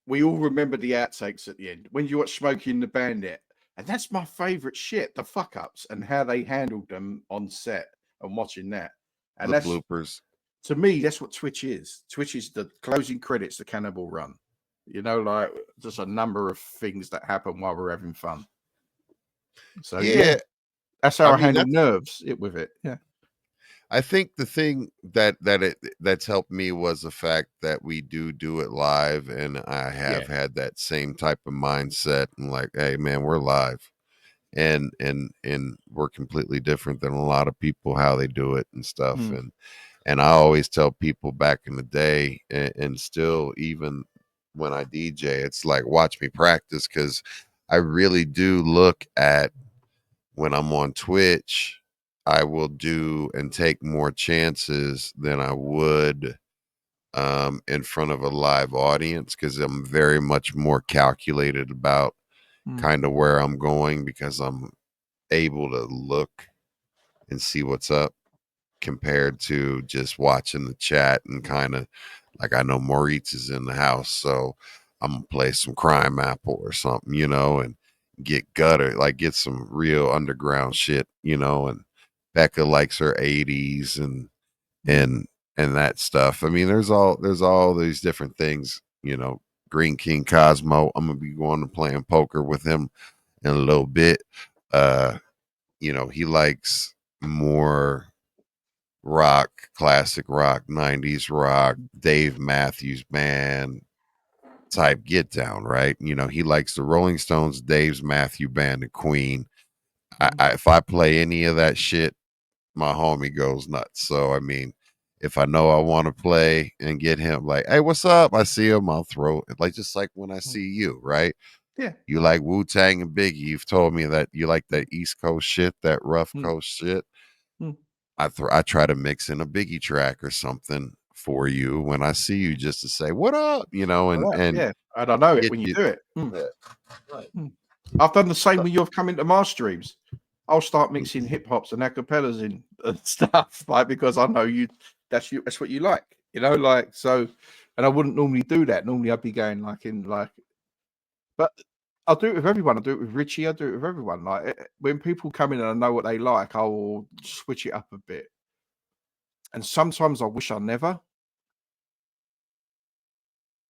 we all remember the outtakes at the end. When you watch Smokey and the Bandit, and that's my favorite shit, the fuck ups and how they handled them on set and watching that. And The that's bloopers. to me, that's what Twitch is. Twitch is the closing credits, the Cannibal Run. Like just a number of things that happen while we're having fun. So yeah, Yeah, that's how I I mean handle that's nerves with it. Yeah. I think the thing that's helped me was the fact that we do it live, and I have Yeah. had that same type of mindset and like, hey man, we're live. And we're completely different than a lot of people how they do it and stuff. Mm. And I always tell people back in the day, and still even when I DJ, it's like watch me practice, because I really do look at when I'm on Twitch, I will do and take more chances than I would in front of a live audience, because I'm very much more calculated about Mm. kind of where I'm going, because I'm able to look and see what's up compared to just watching the chat and kind of like, I know Moritz is in the house, so I'm gonna play some Crime Apple or something, and get gutter, like get some real underground shit, and Becca likes her 80s Mm. and and that stuff. I mean, there's all these different things, Green King Cosmo. I'm gonna be going to playing poker with him in a little bit. Uh, he likes more rock, classic rock, 90s rock, Dave Matthews Band type get down, right? He likes the Rolling Stones, Dave's Matthew Band, and Queen. If I play any of that shit, my homie goes nuts. So I mean, if I know I want to play and get him like, hey, what's up? I see him, I'll throw it. Like just like when I Mm. see you, right? Yeah. You like Wu Tang and Biggie. You've told me that you like that East Coast shit, that rough Mm. coast shit. Mm. I try to mix in a Biggie track or something for you when I see you, just to say what up, Like that, and yeah, and I know it get when you you. do it. Yeah, right. Mm. I've done the same when you've come into my streams. I'll start mixing hip hops and acapellas in and stuff, like because I know you. That's what you like, like so. And I wouldn't normally do that. Normally, I'd be going but I'll do it with everyone. I do it with Richie. I do it with everyone. Like when people come in and I know what they like, I will switch it up a bit. And sometimes I wish I never,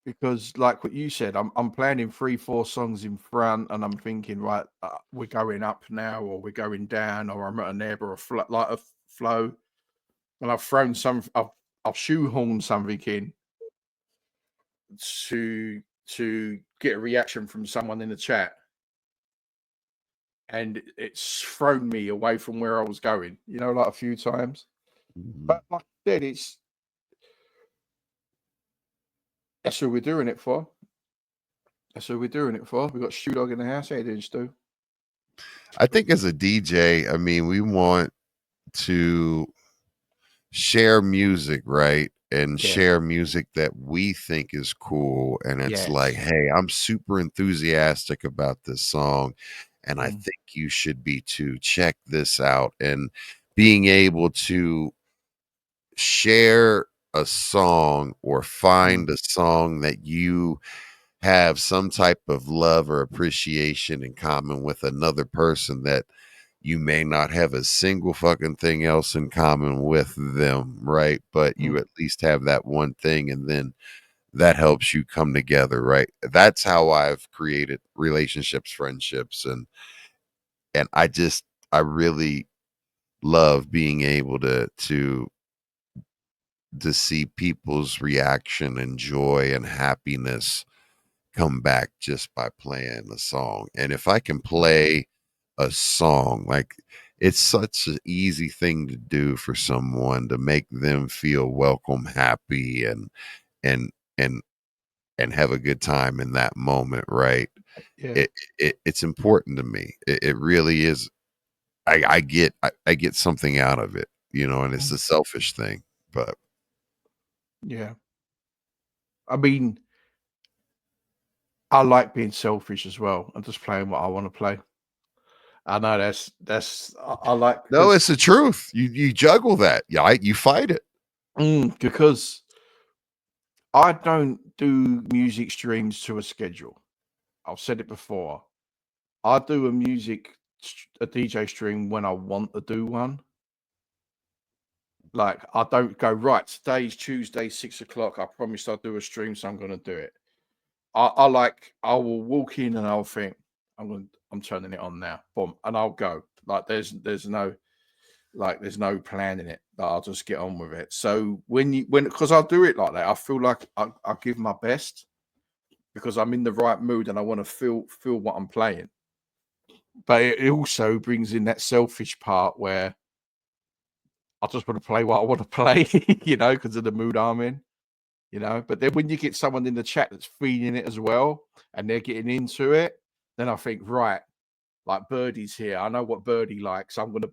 because like what you said, I'm planning 3-4 songs in front, and I'm thinking, right, we're going up now, or we're going down, or I'm at an ebb or like a flow, and I've shoehorned something in to get a reaction from someone in the chat, and it's thrown me away from where I was going, like a few times. Mhm. But like I said, that's who we're doing it for. That's who we're doing it for. We've got Shoe Dog in the house. How you doing, Stu? I think as a DJ, I mean, we want to share music, right? And Yeah. share music that we think is cool. And it's like, Yes. hey, I'm super enthusiastic about this song. And I Mm, think you should be too. Check this out. And being able to share a song or mm, find a song that you have some type of love or appreciation in common with another person that you may not have a single fucking thing else in common with them, right? But mm, you at least have that one thing, and then that helps you come together, right? That's how I've created relationships, friendships, and I really love being able to see people's reaction and joy and happiness come back just by playing the song. And if I can mm, play a song, like it's such an easy thing to do for someone to make them feel welcome, happy, and and and have a good time in that moment, right? yeah. It's important to me. It really is. I get something out of it, and it's Mm, a selfish thing, but yeah. I mean, I like being selfish as well and just playing what I want to play. I know I like no, it's the truth. You juggle that. Yeah, you fight it. because I don't do music streams to a schedule. I've said it before. I do a DJ stream when I want to do one. Like I don't go, right, today's Tuesday, 6 o'clock. I promised I'd do a stream, so I'm gonna do it. I will walk in and I'll think, I'm turning it on now. Boom, and I'll go. Like there's no plan in it. Like, I'll just get on with it. So because I do it like that, I feel like I give my best because I'm in the right mood and I want to feel what I'm playing. But it also brings in that selfish part where I just want to play what I want to play, because of the mood I'm in. But then when you get someone in the chat that's feeling it as well and they're getting into it, then I think, right, like Birdie's here. I know what Birdie likes. I'm gonna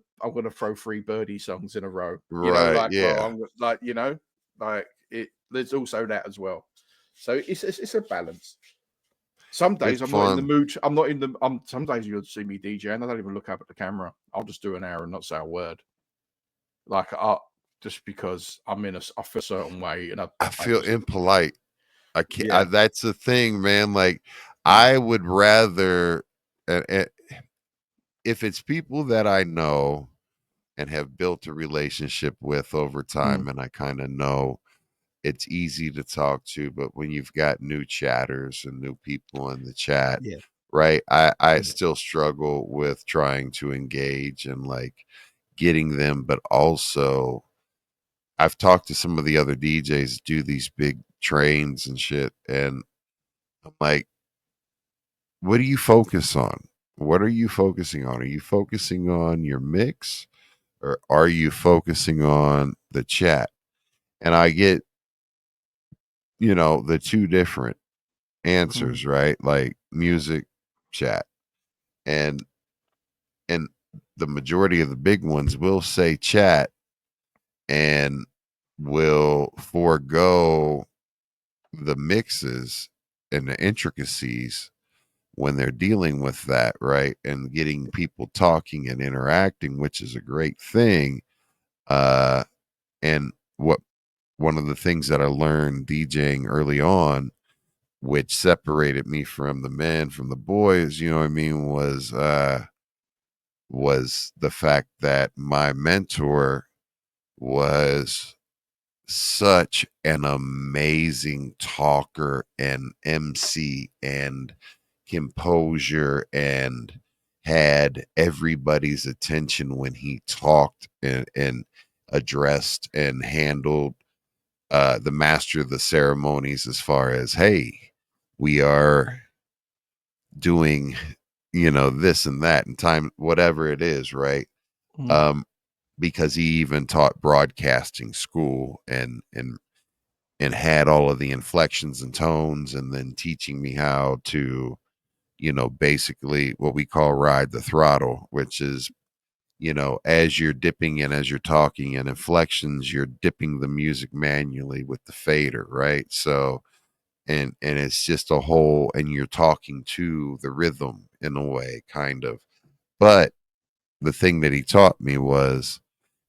throw 3 Birdie songs in a row. Right. Like, well, Yeah. I'm like, like it. There's also that as well. So it's a balance. Some days It's I'm not in the fun. mood. I'm not in the. Some days you'll see me DJ and I don't even look up at the camera. I'll just do an hour and not say a word. Like just because I feel a certain way and I I feel just impolite. I can't. yeah. That's the thing, man. Like, Mm, I would rather, if it's people that I know and have built a relationship with over time, mm, and I kind of know it's easy to talk to, but when you've got new chatters and new people in the chat, yeah. right? I Yeah. still struggle with trying to engage and like getting them, but also I've talked to some of the other DJs do these big trains and shit, and I'm like, what do you focus on? what are you focusing on? Are you focusing on your mix, or are you focusing on the chat? And I get, the two different Mm, answers, right? Like music, chat. And and the majority of the big ones will say chat and will forego the mixes and the intricacies when they're dealing with that, right? And getting people talking and interacting, which is a great thing. Uh, and what one of the things that I learned DJing early on, which separated me from the men, from the boys, you know what I mean, was the fact that my mentor was such an amazing talker and MC and composure, and had everybody's attention when he talked, and addressed and handled the master of the ceremonies, as far as, hey, we are doing, this and that and time, whatever it is, right? mm, um because he even taught broadcasting school, and had all of the inflections and tones, and then teaching me how to, basically what we call ride the throttle, which is, as you're dipping and as you're talking and inflections, you're dipping the music manually with the fader, right? So, and it's just a whole, and you're talking to the rhythm in a way, kind of. But the thing that he taught me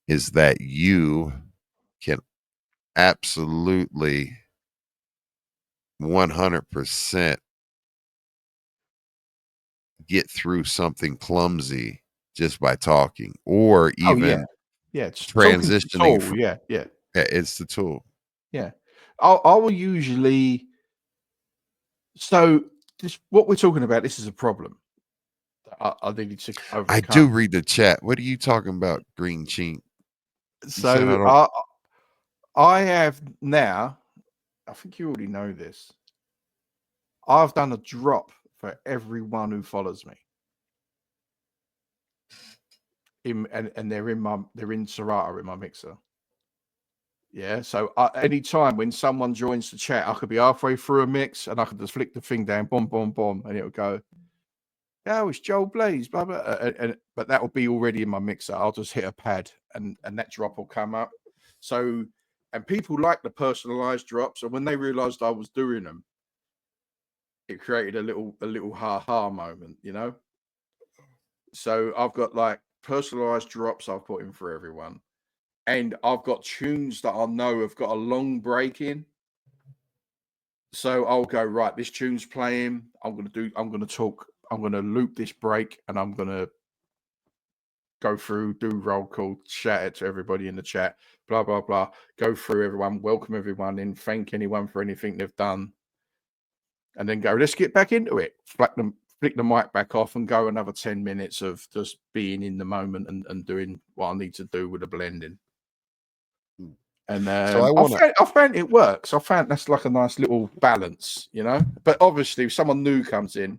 is that you can absolutely 100% get through something clumsy just by talking, or oh yeah, even yeah. Talking's the transitioning tool. from, Yeah, yeah, it's the tool. yeah. I will usually. So this, what we're talking about. This is a problem that I needed to I do overcome. read the chat. What are you talking about, green chink? You said I So don't. I have now. I think you already know this. I've done a drop for everyone who follows me. And they're in Serato in my mixer. Yeah. So any time when someone joins the chat, I could be halfway through a mix and I could just flick the thing down, boom, boom, boom, and it'll go, "Oh, it's Joel Blaze," blah blah. But that will be already in my mixer. I'll just hit a pad, and that drop will come up. So, and people like the personalized drops, and when they realized I was doing them, it created a little ha ha moment. So I've got like personalized drops I've put in for everyone, and I've got tunes that I know have got a long break in. So I'll go, right, this tune's playing. I'm gonna talk, I'm gonna loop this break, and I'm gonna go through, do roll call, shout it to everybody in the chat, blah blah blah. Go through everyone, welcome everyone in, thank anyone for anything they've done, and then go, let's get back into it. Flick the mic back off and go another 10 minutes of just being in the moment and doing what I need to do with the blending. And So I want to. I found it works. I found that's like a nice little balance. But obviously, if someone new comes in,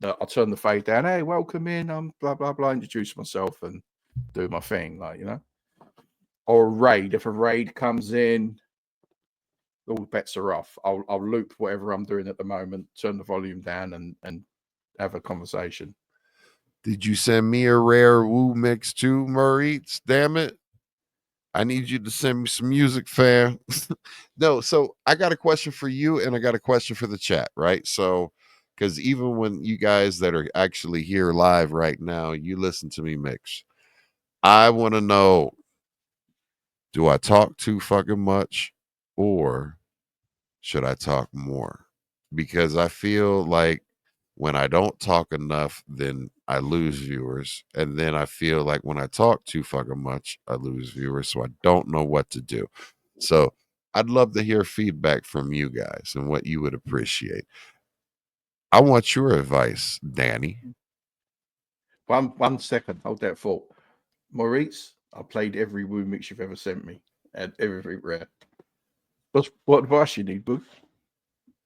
I'll turn the fade down. Hey, welcome in. I'm blah blah blah. Introduce myself and do my thing, Or a raid. If a raid comes in, all bets are off. I'll loop whatever I'm doing at the moment, turn the volume down, and have a conversation. Did you send me a rare Woo mix too, Maurice? Damn it. I need you to send me some music, fam. No, so I got a question for you and I got a question for the chat, right? So, because even when you guys that are actually here live right now, you listen to me mix, I want to know, do I talk too fucking much, or should I talk more? Because I feel like when I don't talk enough, then I lose viewers. And then I feel like when I talk too fucking much, I lose viewers. So I don't know what to do. So I'd love to hear feedback from you guys and what you would appreciate. I want your advice, Danny. One second, hold that thought. Maurice, I played every Woo mix you've ever sent me, and everything rare. What advice you need, boo?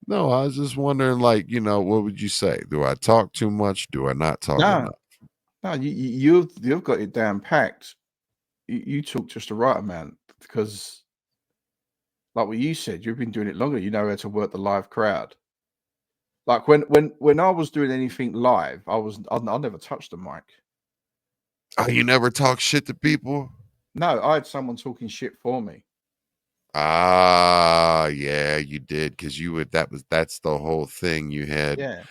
No, I was just wondering, like, what would you say? Do I talk too much? Do I not talk No, enough? no, you've got it down packed. You talk just the right amount because, like what you said, you've been doing it longer. You know how to work the live crowd. Like when I was doing anything live, I never touched the mic. Oh, you never talk shit to people? No, I had someone talking shit for me. Ah, yeah, you did because that's the whole thing. You had Yeah,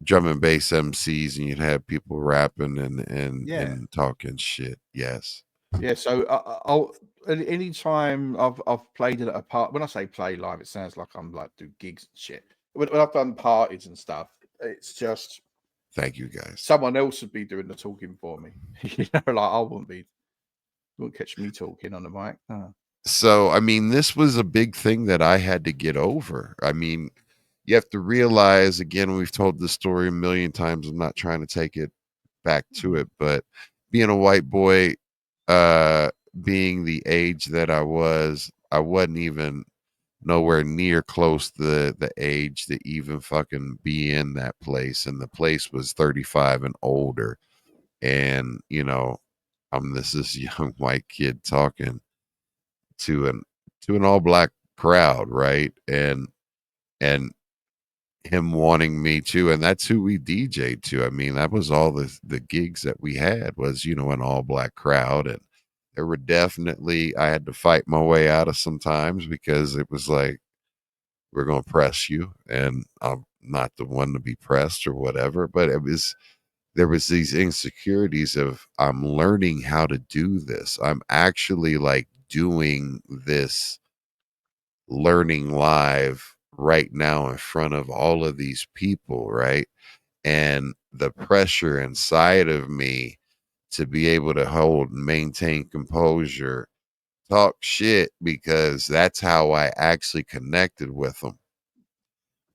drum and bass MCs, and you'd have people rapping and yeah, talking shit. Yes. yeah. So I'll any time I've played at a part. When I say play live, it sounds like I'm like do gigs and shit. When I've done parties and stuff, it's just Thank you, guys. someone else would be doing the talking for me. Like I wouldn't catch me talking on the mic. No. So, I mean, this was a big thing that I had to get over. I mean, you have to realize, again, we've told this story a million times. I'm not trying to take it back to Mm, it, but being a white boy, uh, being the age that I wasn't even nowhere near close to the age to even fucking be in that place. And the place was 35 and older. And, I'm this young white kid talking to an all black crowd, right? And him wanting me to, and that's who we DJ'd to. I mean, that was all the gigs that we had was, an all black crowd. And there were definitely I had to fight my way out of sometimes because it was like, we're gonna press you, and I'm not the one to be pressed or whatever. But there was these insecurities of I'm learning how to do this. I'm actually like doing this learning live right now in front of all of these people, right? And the pressure inside of me to be able to hold and maintain composure, talk shit, because that's how I actually connected with them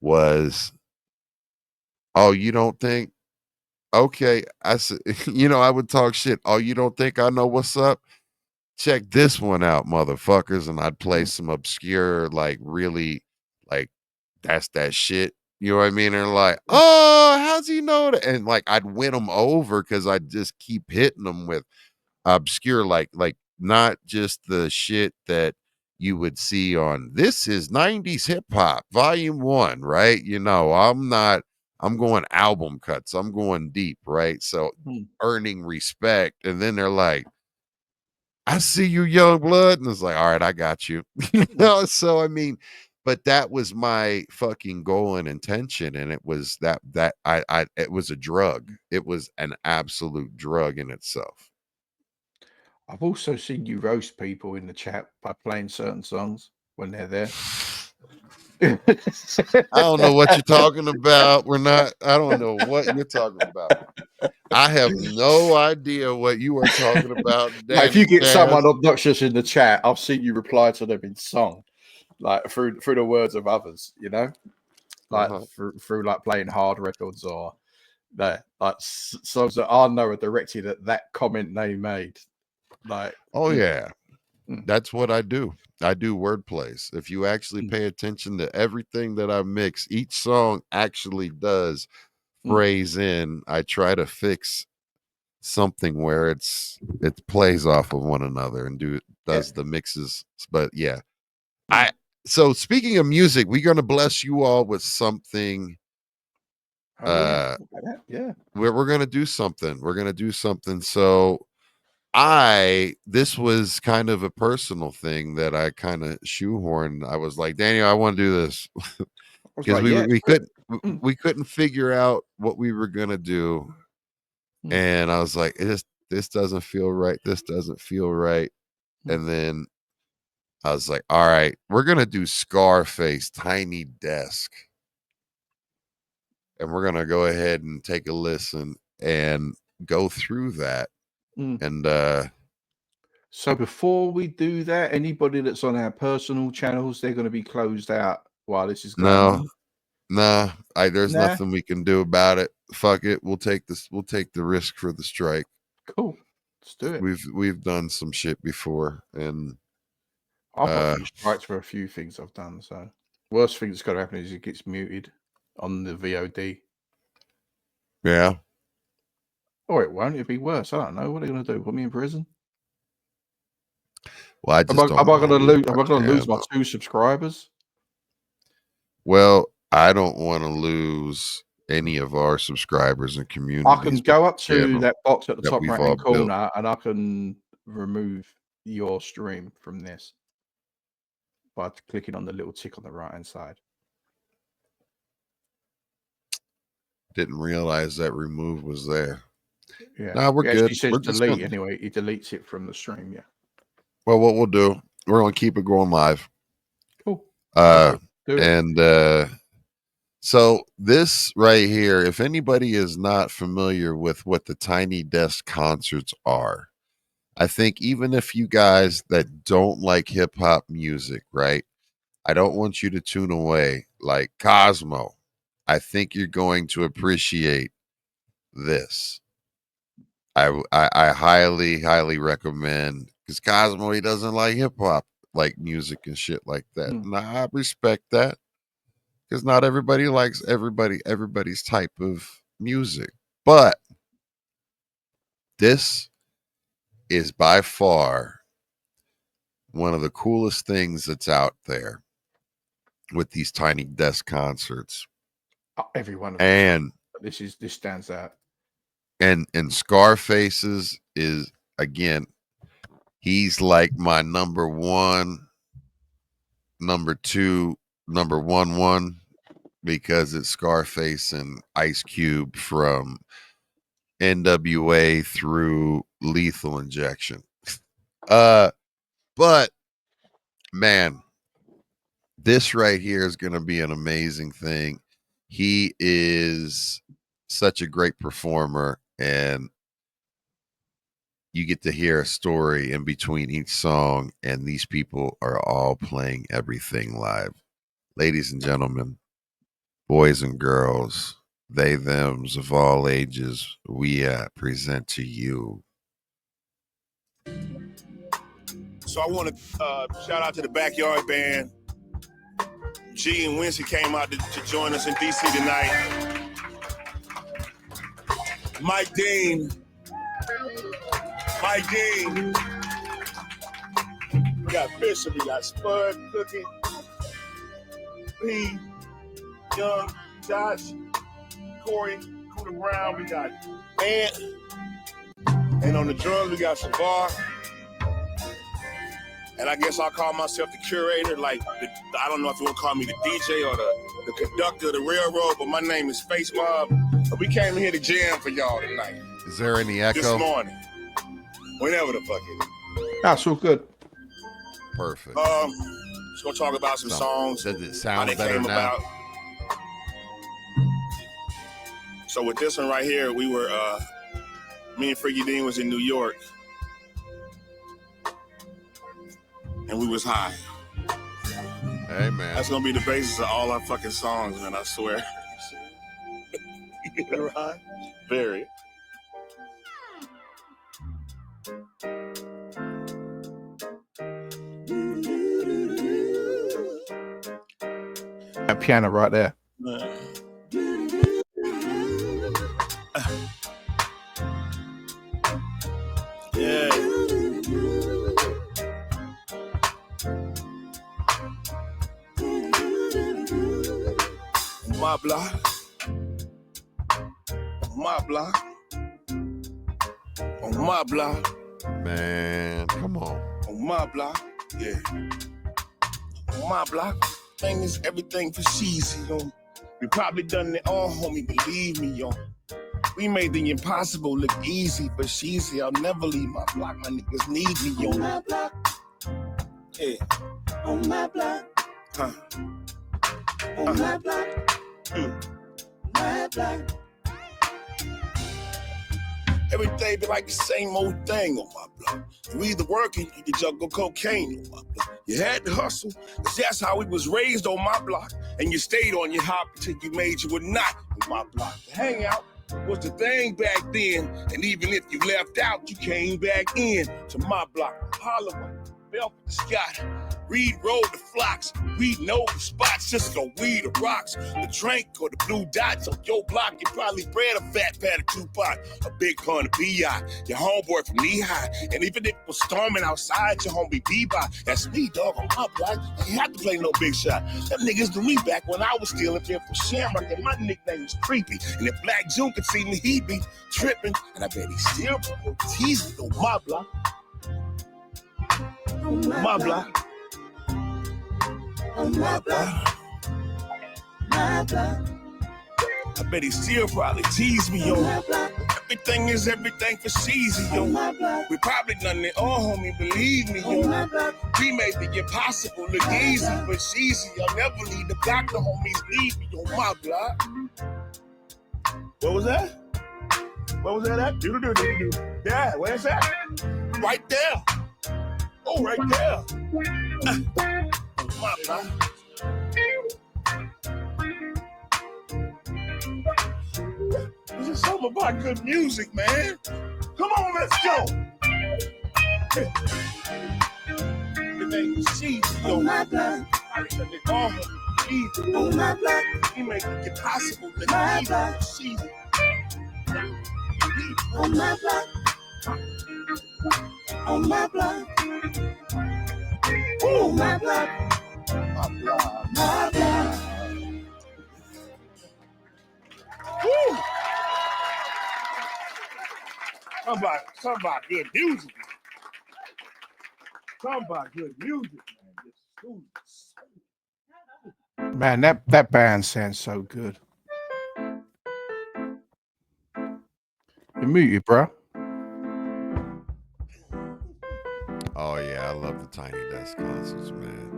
was, oh, you don't think? Okay. I said, I would talk shit. Oh, you don't think I know what's up? Check this one out, motherfuckers. And I'd play mm, some obscure, like really like that's that shit. You know what I mean? And they're like, mm, oh, how's he know that? And like I'd win them over because I'd just keep hitting them with obscure, like not just the shit that you would see on this is 90s hip hop, volume one, right? I'm going album cuts, I'm going deep, right? So mm, earning respect. And then they're like, I see you, young blood. And it's like, all right, I got you. mm. So I mean, but that was my fucking goal and intention. And it was that I it was a drug. It was an absolute drug in itself. I've also seen you roast people in the chat by playing certain songs when they're there. I don't know what you're talking about. I don't know what you're talking about. I have no idea what you are talking about, Like if you Danny get Chaz. someone obnoxious in the chat, I've seen you reply to them in song, like through the words of others, like Uh-huh. through like playing hard records or like songs that I know are directed at that comment they made. Like, Oh mm, yeah. mm, That's what I do. I do word plays. If you actually mm, pay attention to everything that I mix, each song actually does mm. phrase in. I try to fix something where it plays off of one another and Yeah. does the mixes. But yeah. Mm. I so speaking of music, we're gonna bless you all with something. Oh yeah. Uh Okay, yeah. we're gonna do something. We're gonna do something. So this was kind of a personal thing that I kind of shoehorned. I was like, Daniel, I want to do this I was because like, yeah, we do it. couldn't Mm, we couldn't figure out what we were gonna do. mm, And I was like, this doesn't feel right. This doesn't feel right. mm. And then I was like, all right, we're gonna do Scarface Tiny Desk. And we're gonna go ahead and take a listen and go through that. Mm. And So before we do that, anybody that's on our personal channels, they're going to be closed out while this is going no, on. nah, there's Nah, nothing we can do about it. Fuck it. We'll take the risk for the strike. cool. Let's do it. We've done some shit before, and I've got a uh few strikes for a few things I've done. So Worst thing that's got to happen is it gets muted on the VOD. Yeah. Or it won't. It'll be worse. I don't know. What are they going to do? Put me in prison? Well, I Am just I don't going to know. lose? Am I going to lose my 2 subscribers? Well, I don't want to lose any of our subscribers and I communities. can go up to channel that box at the that top we've right all hand built. corner, and I can remove your stream from this by clicking on the little tick on the right hand side. Didn't realize that remove was there. Yeah. Nah, we're It good. actually says We're just delete gonna, anyway. It deletes it from the stream. Yeah. well, what we'll do, we're gonna keep it going live. Cool. Do it. And so this right here, if anybody is not familiar with what the Tiny Desk concerts are, I think even if you guys that don't like hip hop music, right? I don't want you to tune away. Like Cosmo, I think you're going to appreciate this. I highly, highly recommend, because Cosmo, he doesn't like hip hop like music and shit like that. And I respect that, because not everybody likes everybody's type of music. But this is by far one of the coolest things that's out there with these Tiny Desk concerts. every one of them. And this stands out. And Scarface's is, again, he's like my number one, number two, number one, because it's Scarface and Ice Cube from NWA through Lethal Injection. But man, this right here is going to be an amazing thing. He is such a great performer, and you get to hear a story in between each song, and these people are all playing everything live. Ladies and gentlemen, boys and girls, they, thems of all ages, we present to you. So I want to shout out to the Backyard Band. G and Wincy came out to join us in DC tonight. Mike Dean. We got Fisher, we got Spud, Cookie, P, Young, Josh, Corey, Cooter Brown, we got Ant. And on the drums, we got Savar. And I guess I'll call myself the curator, I don't know if you want to call me the DJ or the conductor of the railroad, but my name is Face Mob. So we came here to jam for y'all tonight. Is there any echo? This morning. Whenever the fuck it is. That's all good. Perfect. Just gonna talk about some songs. Does it sound how they better came now? About. So with this one right here, we were, me and Freaky Dean was in New York. And we was high. Hey, man. That's gonna be the basis of all our fucking songs, man, I swear. You high? Very. That piano right there. Yeah. My block. My block. On my block. Man, come on. On my block. Yeah. On my block. Thing is everything for cheesy, yo. We probably done it all, homie, believe me, yo. We made the impossible look easy, but cheesy. I'll never leave my block. My niggas need me, yo. On my block. Yeah. On my block. Huh. On my block. My block. Every day be like the same old thing on my block. You either working, you can juggle cocaine on my block. You had to hustle, cause that's how we was raised on my block. And you stayed on your hop until you made you a knot on my block. The hangout was the thing back then. And even if you left out, you came back in to my block. Holloway, Belfast, Scott, Reed rolled the flocks. We know the spots, Cisco, weed or rocks. The drink or the blue dots on your block. You probably bred a fat pad of Tupac, a big pun of B.I. Your homeboy from knee-high. And even if it was storming outside, your homie B-Bye. That's me, dog, on my block. I ain't have to play no big shot. Them niggas knew me back when I was stealing beer from Shamrock, and my nickname was Creepy. And if Black June could see me, he'd be tripping. And I bet he still tease me on my block. On my block. On my block. My block. I bet he still probably tease me, yo. Everything is everything for Sheezy, yo. We probably done it all, homie, believe me, yo. We made the impossible look easy, but Sheezy, I'll never leave the block, the homies leave me on my block. What was that? What was that at? Do-do-do-do-do. Yeah, where's that? Right there. Oh, right there. My block. This is something about good music, man. Come on, let's go. Everything is cheesy, yo. On my block. I done it all easy. On my block. We make it impossible to my block. Cheesy. On my block. On my block. On my block. My block. My block. Woo! Something about good music. Something about good music, man. Man, that band sounds so good. You're muted, bro. Oh yeah, I love the Tiny Desk concerts, man.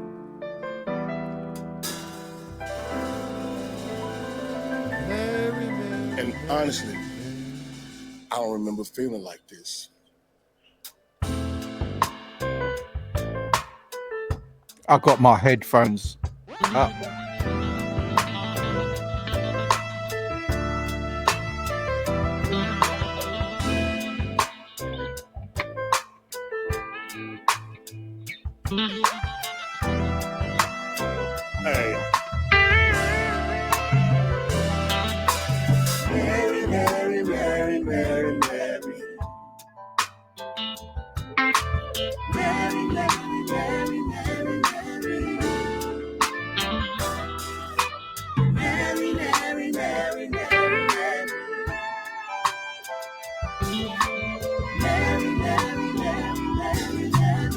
And honestly, I don't remember feeling like this. I got my headphones up. Hey. Mary, Mary, Mary, Mary, Mary. Mary, Mary, Mary, Mary, Mary. Mary, Mary, Mary, Mary, Mary. Mary, Mary, Mary, Mary, Mary.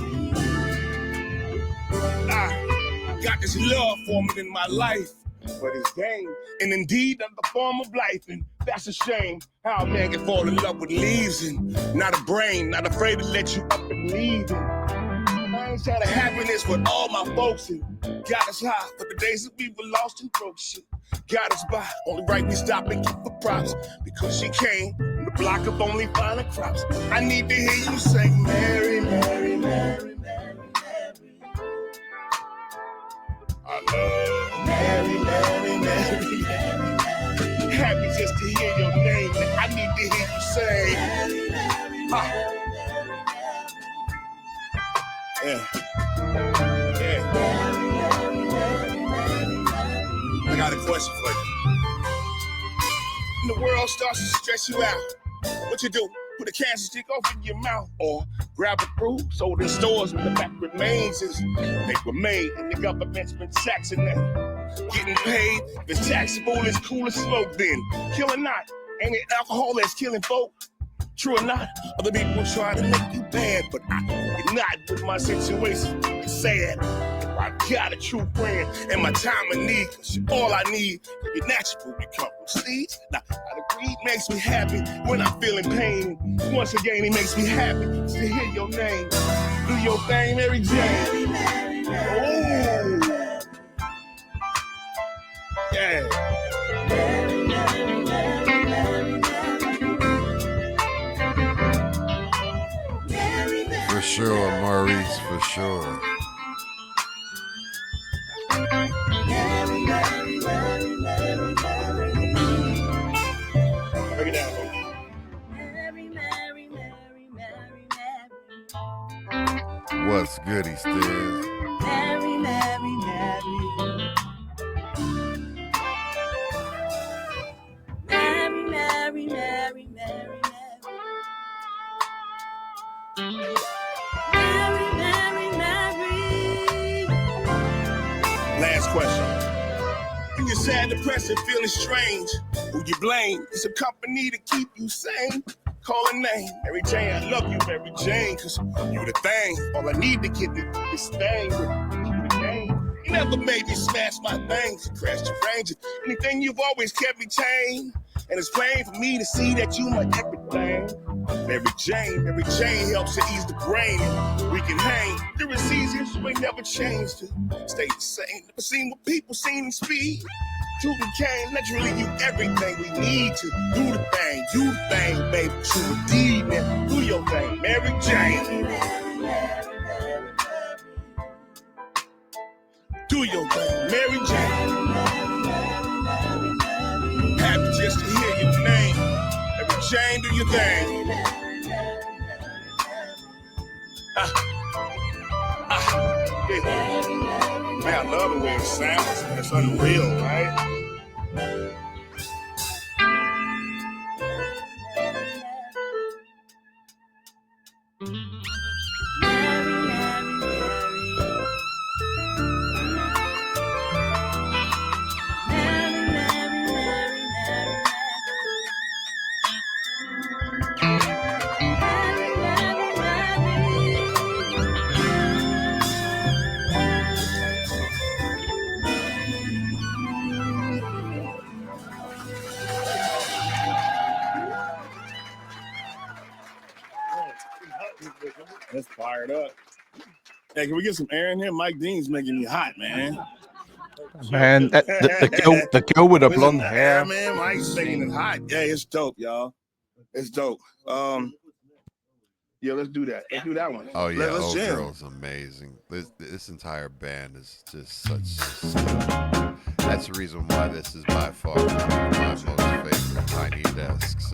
I got this love forming in my life, but it's game, and indeed of the form of life, and that's a shame how a man can fall in love with leaves and not a brain, not afraid to let you up and leave. I ain't had a happiness with all my folks and got us high for the days that we were lost and broke shit. Got us by, only right we stop and keep the props because she came from the block of only finer crops. I need to hear you sing Mary, Mary, Mary, Mary, Mary. I love Mary, Mary, Mary, Mary, Mary. Happy just to hear your name. I need to hear you say Mary, Mary, Mary, yeah. Yeah. I got a question for you. When the world starts to stress you out, what you do? Put a cancer stick off in your mouth or grab a brew, sold in stores with the back remains is they were made and the government's been taxing them. Getting paid, if it's taxable, it's cool as smoke then. Kill or not, ain't it alcohol that's killing folk? True or not, other people try to make you bad, but you're not with my situation. It's sad. I got a true friend in my time of need, cause you're all I need. You're natural, you come from seeds. Now, the greed makes me happy when I'm feeling pain. Once again, it makes me happy to hear your name. Do your thing, Mary Jane. Oh, yeah. For sure, Maurice, for sure. Break it down. What's What's good, East is? Mary, Mary, Mary. Mary, Mary, Mary, Mary, Mary. Mary, Mary, Mary. Last question. When you're sad, depressed, and feeling strange, who you blame? It's a company to keep you sane. Call a name, Mary Jane. I love you, Mary Jane, cause you the thing. All I need to get this thing with you the game. You never made me smash my things, you crashed your ranges. Anything you've always kept me tame. And it's plain for me to see that you my everything. Mary Jane helps to ease the brain. And we can hang. There is easiest, you ain't never changed to stay the same. Never seen what people seen in speed. You became naturally you everything we need to do the thing. You the thing, baby, true indeed. Now do your thing, Mary Jane. Do your thing, Mary Jane. Happy just to hear your name. Mary Jane, do your thing. Yeah. Man, I love the way it sounds. It's unreal, right? Let's fire it up. Hey, can we get some air in here? Mike Dean's making me hot, man. Man, the girl with the blonde hair. Man, Mike's making it hot. Yeah, it's dope, y'all. It's dope. Yeah, let's do that. Let's do that one. Oh yeah, let's Old jam. Girl's amazing. This entire band is just such. That's the reason why this is by far my most favorite Tiny Desks.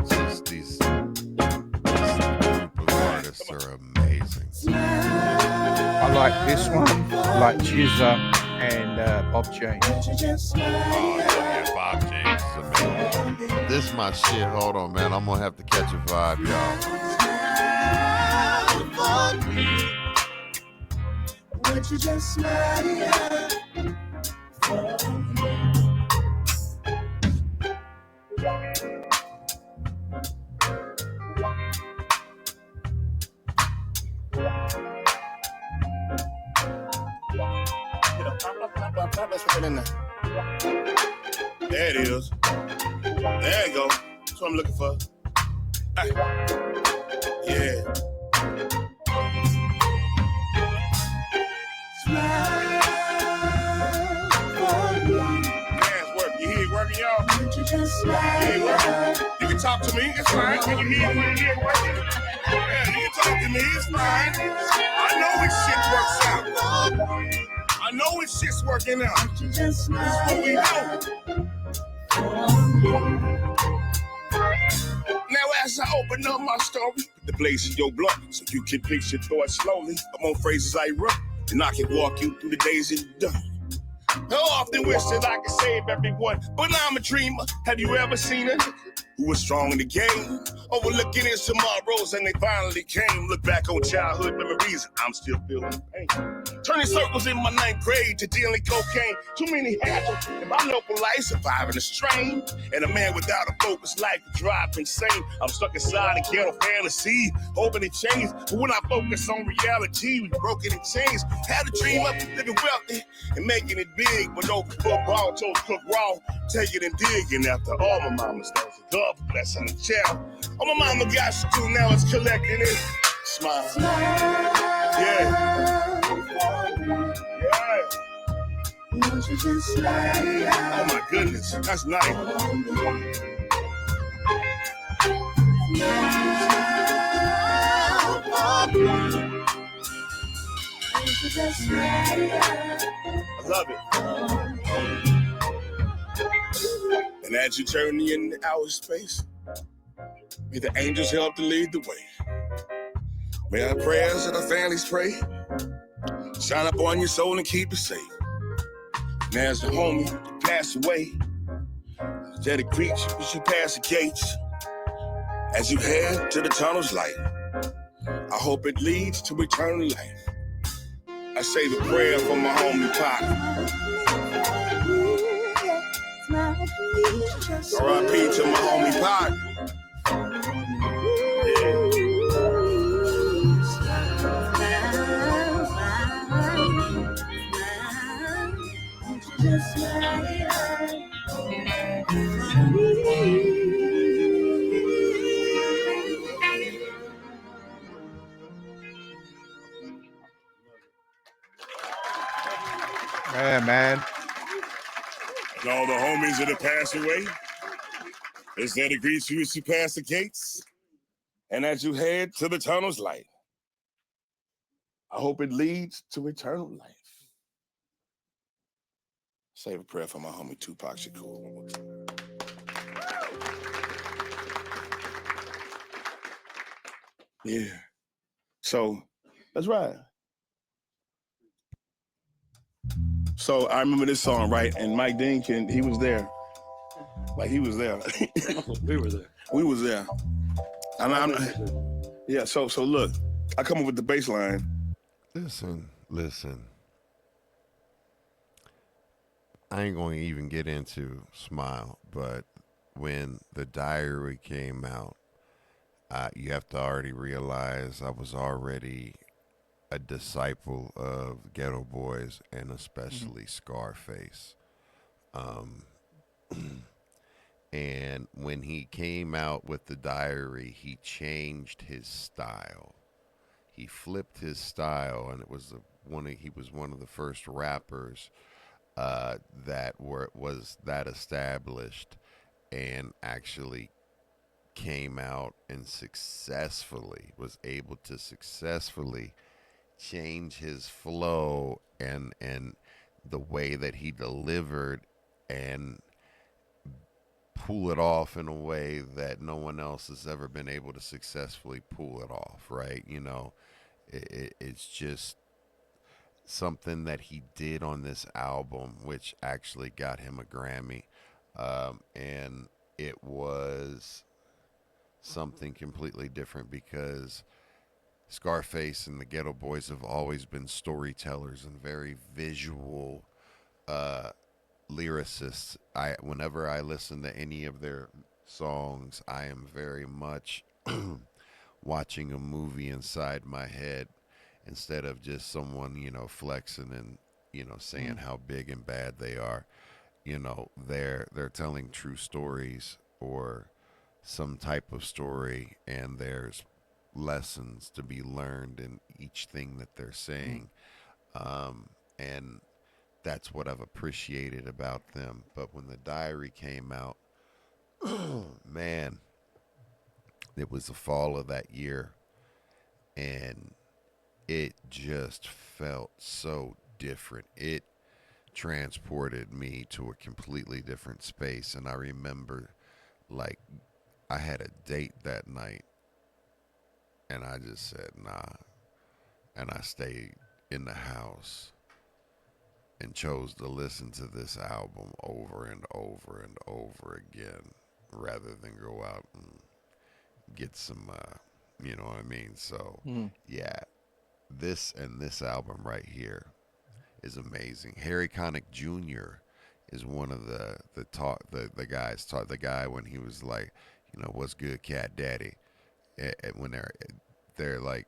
Just these group of artists are amazing. I like this one. I like Jizza and Bob James. Oh yeah, Bob James is amazing. This my shit. Hold on, man. I'm gonna have to catch a vibe, y'all. Would you just smile for me? There it is. There you go. That's what I'm looking for. Yeah. Man's work. You hear it working, y'all? You can talk to me. It's fine. Can you hear it working? Yeah, you can talk to me. It's fine. I know this shit works out. I know it's shit's working out. This is what we do. Now as I open up my story, the blaze of your blood, so you can picture thoughts slowly. I'm on phrases I wrote, and I can walk you through the days you've done. I often wish that I could save everyone, but I'm a dreamer. Have you ever seen a nigga who was strong in the game? Overlooking his tomorrows and they finally came. Look back on childhood memories, I'm still feeling the pain. Turning circles in my 9th grade to dealing cocaine. Too many hazards in my local life, surviving the strain. And a man without a focus life would drive insane. I'm stuck inside a ghetto fantasy, hoping it changes. But when I focus on reality, we broken in chains. Had a dream of living wealthy and making it big, but no football, toes cook raw, taking and digging after all my mama's knows a God blessing the child. All my mama got to do now is collecting it. Smile. Yeah. Oh my goodness, that's nice. I love it. And as you journey into outer space, may the angels help to lead the way. May our prayers that our families pray shine up on your soul and keep you safe. And as the homie passed away, that it greets you as you pass the gates. As you head to the tunnel's light, I hope it leads to eternal life. I say the prayer for my homie Pop. R.I.P. to my homie Pop. Yeah, man. And all the homies that have passed away, is that it greets you as you pass the gates, and as you head to the tunnel's light. I hope it leads to eternal life. Say a prayer for my homie Tupac Shakur. Yeah. So that's right. So I remember this song, right? And Mike Dean, he was there. Like he was there. We were there. We was there. And yeah, so look, I come up with the bass line. Listen. I ain't going to even get into Smile, but when the diary came out, you have to already realize I was already a disciple of Ghetto Boys and especially Scarface. And when he came out with the diary, he changed his style. He flipped his style, and it was he was one of the first rappers that was that established and actually came out and was able to successfully change his flow and the way that he delivered and pull it off in a way that no one else has ever been able to successfully pull it off, right? You know, it's just something that he did on this album, which actually got him a Grammy. And it was something completely different because Scarface and the Ghetto Boys have always been storytellers and very visual lyricists. Whenever I listen to any of their songs, I am very much watching a movie inside my head instead of just someone, flexing and, saying how big and bad they are. They're telling true stories or some type of story, and there's lessons to be learned in each thing that they're saying. And that's what I've appreciated about them. But when the diary came out, man, it was the fall of that year, and it just felt so different. It transported me to a completely different space. And I remember, like, I had a date that night, and I just said, nah. And I stayed in the house and chose to listen to this album over and over and over again rather than go out and get some, you know what I mean? So, yeah, this album right here is amazing. Harry Connick Jr. is one of the guys, the guy when he was like, what's good, Cat Daddy? When they're like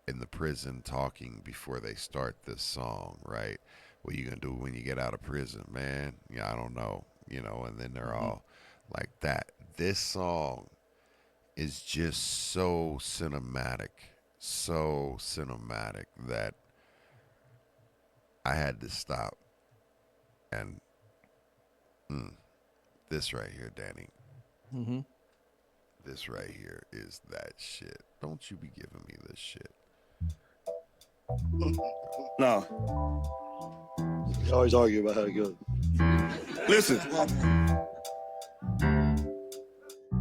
in the prison talking before they start this song, right? What you gonna do when you get out of prison, man? Yeah, I don't know, and then they're all like that. This song is just so cinematic that I had to stop and this right here, Danny. This right here is that shit. Don't you be giving me this shit. No. You always argue about how it goes. Listen.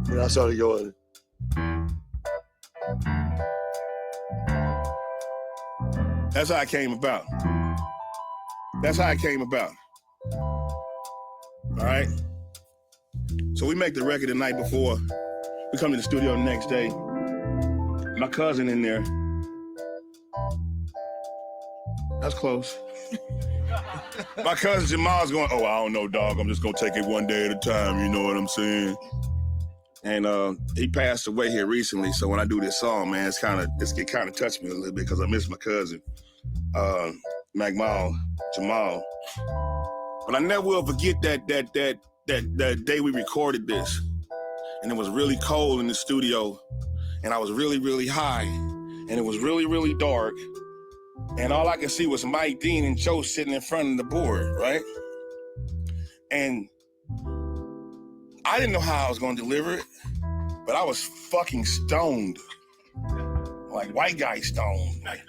And I started going, That's how it came about. That's how it came about. All right? So we make the record the night before. We come to the studio the next day. My cousin in there. That's close. My cousin Jamal's going, oh, I don't know, dog. I'm just going to take it one day at a time. You know what I'm saying? And he passed away here recently. So when I do this song, man, it kind of touched me a little bit because I miss my cousin, Jamal. But I never will forget that day we recorded this. And it was really cold in the studio. And I was really, really high. And it was really, really dark. And all I could see was Mike Dean and Joe sitting in front of the board, right? And I didn't know how I was going to deliver it, but I was fucking stoned. Like white guy stoned. Like,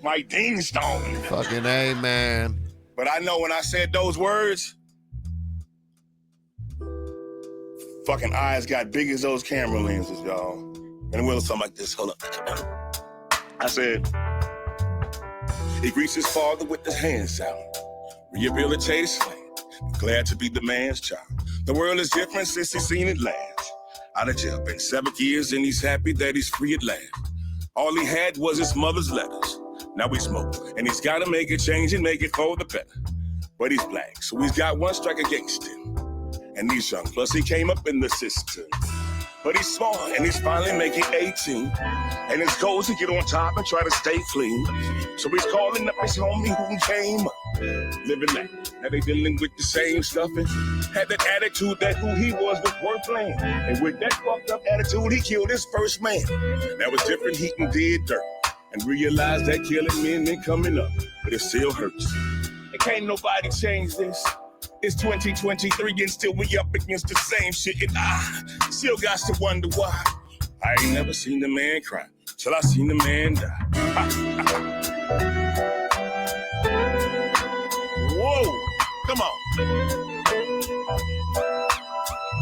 Mike Dean stoned. Fucking A, man. But I know when I said those words, fucking eyes got big as those camera lenses, y'all. And it was something like this. Hold up. I said, he greets his father with his hands out. Rehabilitated slave. Glad to be the man's child. The world is different since he's seen it last. Out of jail, been 7 years, and he's happy that he's free at last. All he had was his mother's letters. Now he's smoking, and he's got to make a change and make it for the better. But he's black, so he's got one strike against him. And he's young, plus he came up in the system. But he's smart, and he's finally making 18. And his goal is to get on top and try to stay clean. So he's calling up his homie who came up. Living that. Now they dealing with the same stuff and had that attitude that who he was worth playing. And with that fucked up attitude, he killed his first man. That was different, he did dirt. And realized that killing men ain't coming up, but it still hurts. And can't nobody change this. It's 2023 and still we up against the same shit. And I still got to wonder why. I ain't never seen a man cry till I seen a man die. Whoa, come on.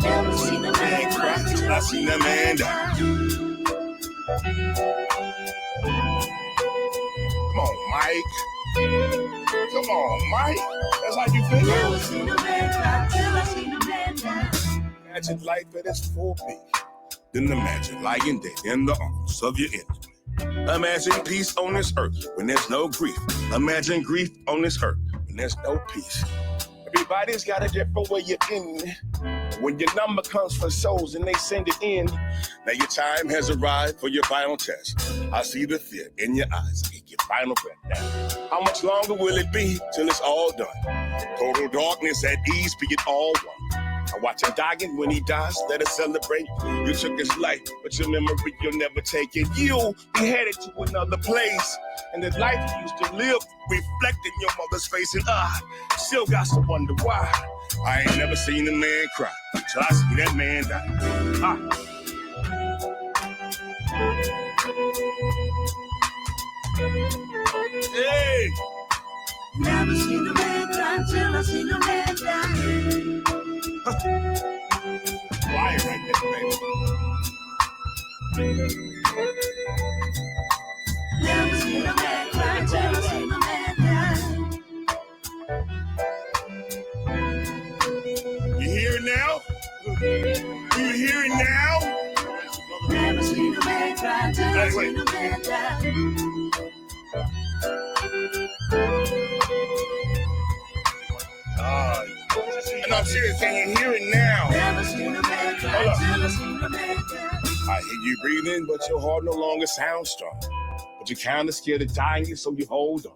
Never seen a man cry till I seen a man die. Come on, Mike. Come on, Mike. That's how you feel. Never seen a man cry till I seen a man die. Imagine life at its full peak. Then imagine lying dead in the arms of your enemy. Imagine peace on this earth when there's no grief. Imagine grief on this earth when there's no peace. Everybody's got a different way of ending. When your number comes for souls and they send it in, now your time has arrived for your final test. I see the fear in your eyes. Take your final breath now. How much longer will it be till it's all done? Total darkness at ease, be it all one. I watch him dying when he dies, let us celebrate. You took his life, but your memory you'll never take it. You'll be headed to another place. And the life you used to live reflecting your mother's face. And I still got to wonder why. I ain't never seen a man cry till I see that man die. Hey! Never seen a man cry till I seen a man die. Fire right there, baby. Never seen a man cry till I seen a man die. You hear it now? You hear it now? Never seen a man cry till I seen a man die. And I'm serious, can you hear it now? Never seen a man cry till I seen a man die. I hear you breathing, but your heart no longer sounds strong. But you're kind of scared of dying, so you hold on.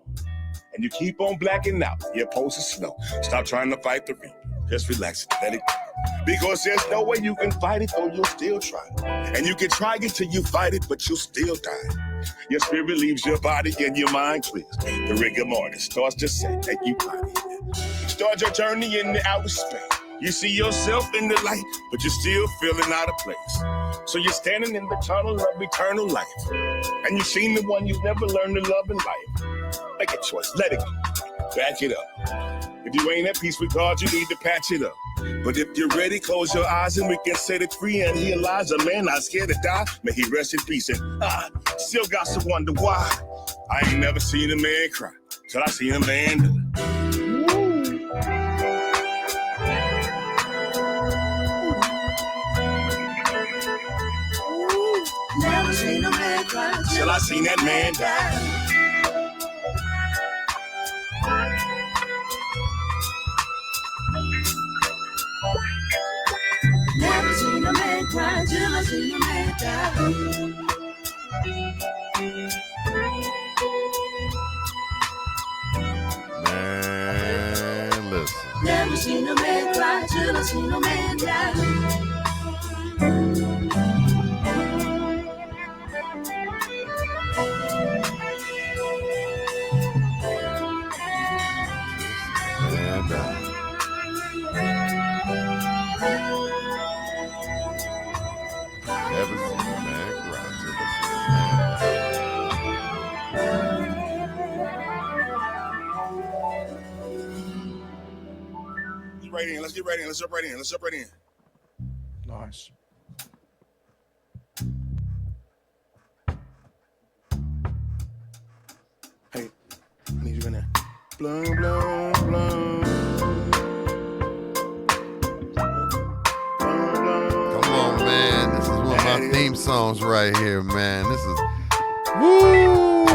And you keep on blacking out. Your pulse is slow. Stop trying to fight the reaper. Just relax and let it go. Because there's no way you can fight it, or you'll still try. And you can try it till you fight it, but you'll still die. Your spirit leaves your body and your mind clears. The rigor mortis starts to set and you body. Start your journey in the outer space. You see yourself in the light, but you're still feeling out of place. So you're standing in the tunnel of eternal life. And you've seen the one you've never learned to love in life. Make a choice, let it go. Back it up. If you ain't at peace with God, you need to patch it up. But if you're ready, close your eyes and we can set it free. And he lies, a man not scared to die. May he rest in peace. And still got to wonder why. I ain't never seen a man cry till I seen a man do. Never seen a man cry Till I seen that man die. Never seen a man cry till I seen a man die. Man, listen. Never seen a man cry till I seen a man die. Man, never seen a man cry till I seen a Let's get right in. Let's get right in. Let's jump right in. Let's jump right in. Nice. Hey, I need you in there. Blum, blum, blum. Come on, man. This is one of my theme songs right here, man. This is woo.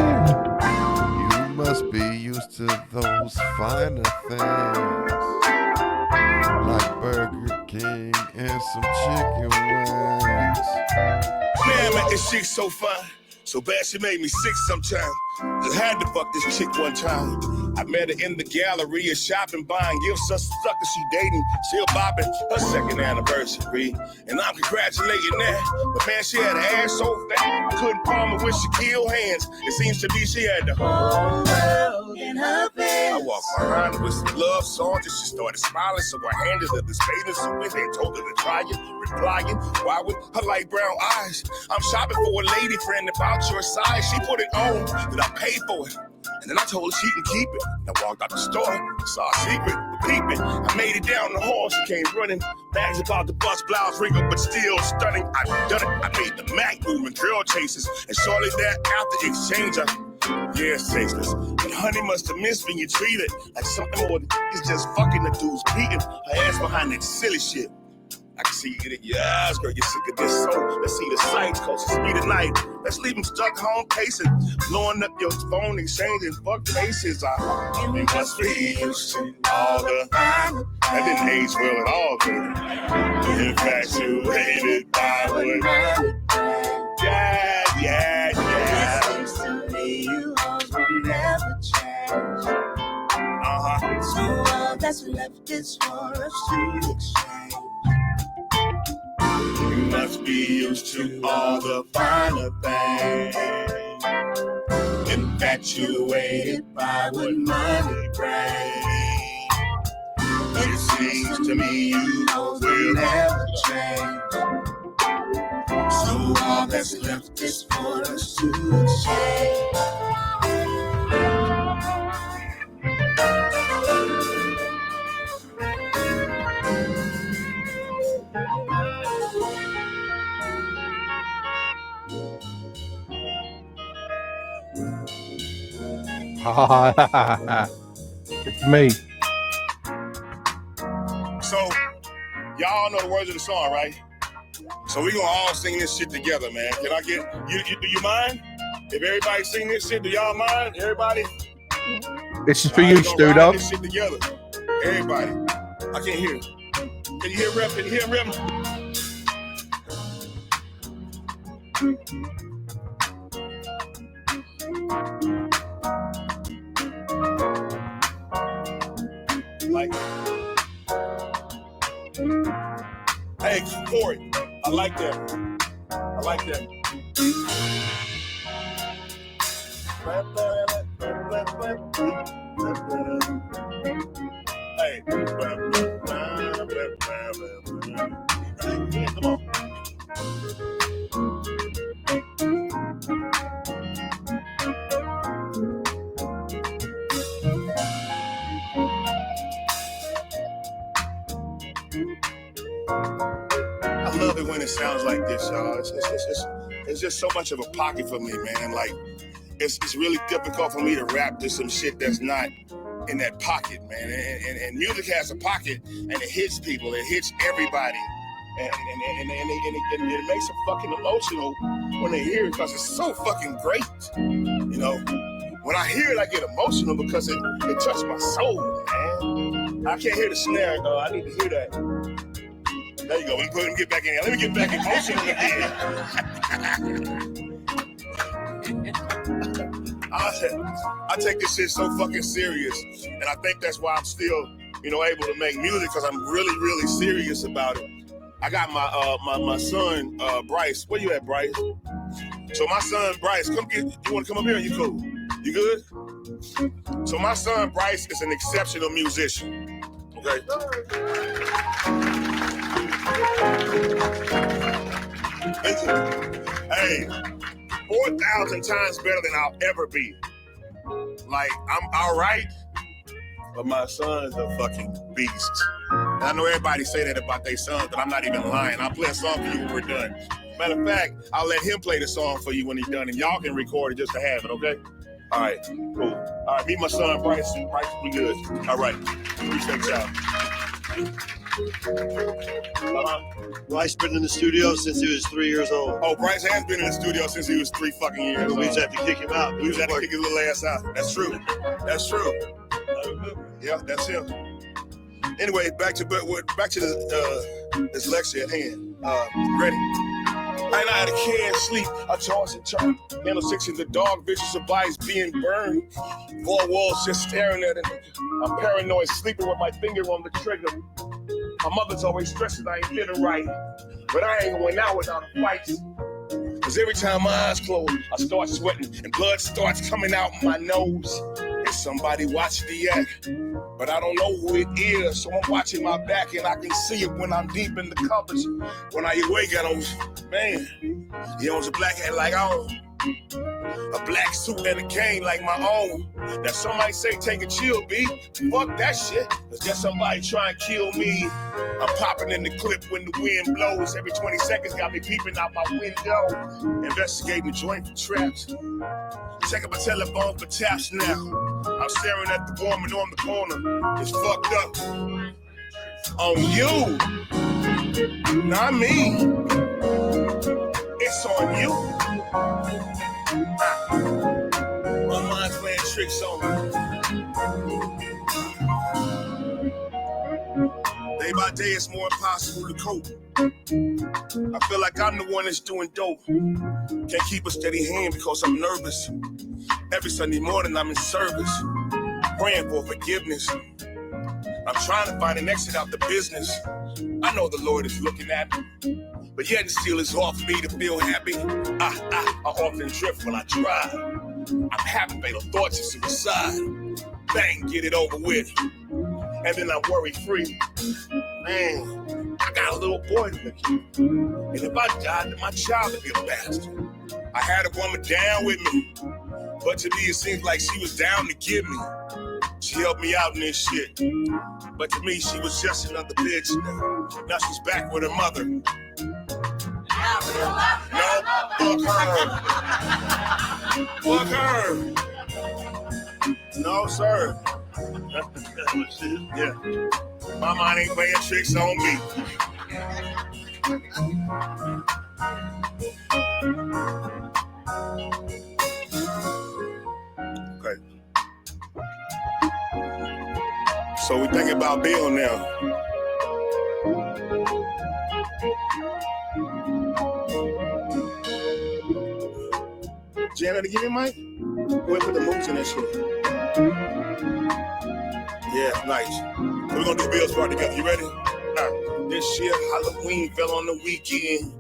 You must be used to those finer things, like Burger King and some chicken wings. Man, this chick so fine. So bad she made me sick sometime. Just had to fuck this chick one time. I met her in the gallery, a shopping, buying gifts. Her sucker she dating, still bopping her second anniversary. And I'm congratulating that. But man, she had an ass so fat, I couldn't palm her with Shaquille hands. It seems to me she had the whole world in her bed. I walked behind her with some love songs and she started smiling. So I handed her this bathing suit and told her to try it. Replying, why with her light brown eyes? I'm shopping for a lady friend about your size. She put it on, then I paid for it. And then I told her she can keep it. And I walked out the store, saw a secret, peeping. I made it down the hall, she came running. Bags about the bust, blouse wrinkled, but still stunning. I done it, I made the Mac movement, girl chases. And shortly thereafter exchange her. Yeah, it's tasteless. And honey must have missed being treated like something more than it's just fucking the dudes beating her ass behind that silly shit. I can see it in your eyes, girl, you're sick of this, so let's see the sights, close to speed tonight. Let's leave them stuck home pacing, blowing up your phone, exchanging fuck faces. We must be used to all the that didn't age well at all, baby. Infatuated by what yeah. It seems to me you always will never change. So all that's left is for us to exchange. We must be used to all the finer things. Infatuated by what money brings. It seems to me you will never change. So all that's left is for us to exchange. It's me. So, y'all know the words of the song, right? So we gonna all sing this shit together, man. Can I get you? Do you mind? If everybody sing this shit, do y'all mind? Everybody? This is for you, Stu Dog. This shit together. Everybody. I can't hear. Can you hear Rep? Can you hear Rep? Like, hey, Corey, I like that. I like that. Hey, come on. I love it when it sounds like this, y'all. It's just so much of a pocket for me, man. Like, it's really difficult for me to rap to some shit that's not in that pocket, man. And music has a pocket, and it hits people. It hits everybody. And it makes them fucking emotional when they hear it because it's so fucking great. You know, when I hear it, I get emotional because it touched my soul, man. I can't hear the snare, though. I need to hear that. There you go. Let me get back in here. Let me get back emotional again. I take this shit so fucking serious, and I think that's why I'm still, able to make music because I'm really, really serious about it. I got my son Bryce. Where you at, Bryce? So my son Bryce, you want to come up here? You cool? You good? So my son Bryce is an exceptional musician. Okay. Hey, 4,000 times better than I'll ever be. Like, I'm all right, but my son's a fucking beast. And I know everybody say that about their sons, but I'm not even lying. I'll play a song for you when we're done. Matter of fact, I'll let him play the song for you when he's done, and y'all can record it just to have it, okay? All right, cool. All right, meet my son, Bryce. Bryce, we good. All right, appreciate y'all. Bryce been in the studio since he was 3 years old. Oh, Bryce has been in the studio since he was 3 fucking years old. We just had to kick him out. We just had to kick his little ass out. That's true. That's true. Yeah, that's him. Anyway, back to this lecture at hand. Ready? I had a can't sleep. I toss and turn. Handle 6 in the dog, vicious advice being burned. 4 walls just staring at it. I'm paranoid, sleeping with my finger on the trigger. My mother's always stressing I ain't feeling right. But I ain't going out without a fight. Cause every time my eyes close, I start sweating and blood starts coming out my nose. It's somebody watching the act, but I don't know who it is. So I'm watching my back and I can see it when I'm deep in the covers. When I awake, I don't, man, he owns a black hat like I own. A black suit and a cane like my own. Now somebody say take a chill, B. Fuck that shit. Cause there's somebody trying to kill me. I'm popping in the clip when the wind blows. Every 20 seconds got me peeping out my window. Investigating the joint for traps. Checking my telephone for taps now. I'm staring at the woman on the corner. It's fucked up. On you. Not me. It's on you. My mind's playing tricks on me. Day by day, it's more impossible to cope. I feel like I'm the one that's doing dope. Can't keep a steady hand because I'm nervous. Every Sunday morning, I'm in service, praying for forgiveness. I'm trying to find an exit out the business. I know the Lord is looking at me, but yet and still it's hard for me to feel happy. I often drift when I drive. I'm having fatal thoughts of suicide. Bang, get it over with, and then I'm worry free. Man, I got a little boy to look at, and if I died, then my child would be a bastard. I had a woman down with me, but to me it seems like she was down to give me. She helped me out in this shit, but to me she was just another bitch. Now she's back with her mother. No, fuck her. No, sir. Yeah. My mind ain't playing tricks on me. Okay. So we thinking about Bill now. Janitor, give me a mic. Go ahead and put the moves in that shit. Yeah, nice. We're gonna do Bill's part together. You ready? This year, Halloween fell on the weekend.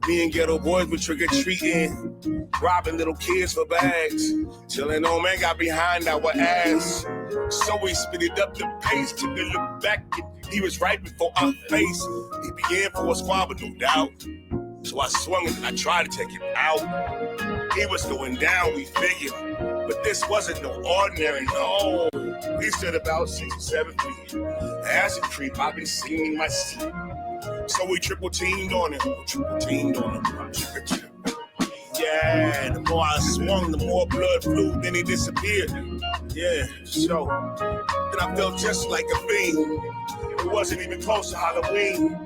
Me and ghetto boys were trick-or-treating, robbing little kids for bags. Till an old man got behind our ass. So we speeded up the pace, took a look back, and he was right before our face. He began for a squabble, no doubt. So I swung and I tried to take him out. He was going down, we figured. But this wasn't no ordinary, no. He stood about 6 or 7 feet. As a creep, I've been singing my seat. So we triple teamed on him. Yeah, the more I swung, the more blood flew, then he disappeared. Yeah, so then I felt just like a fiend. It wasn't even close to Halloween.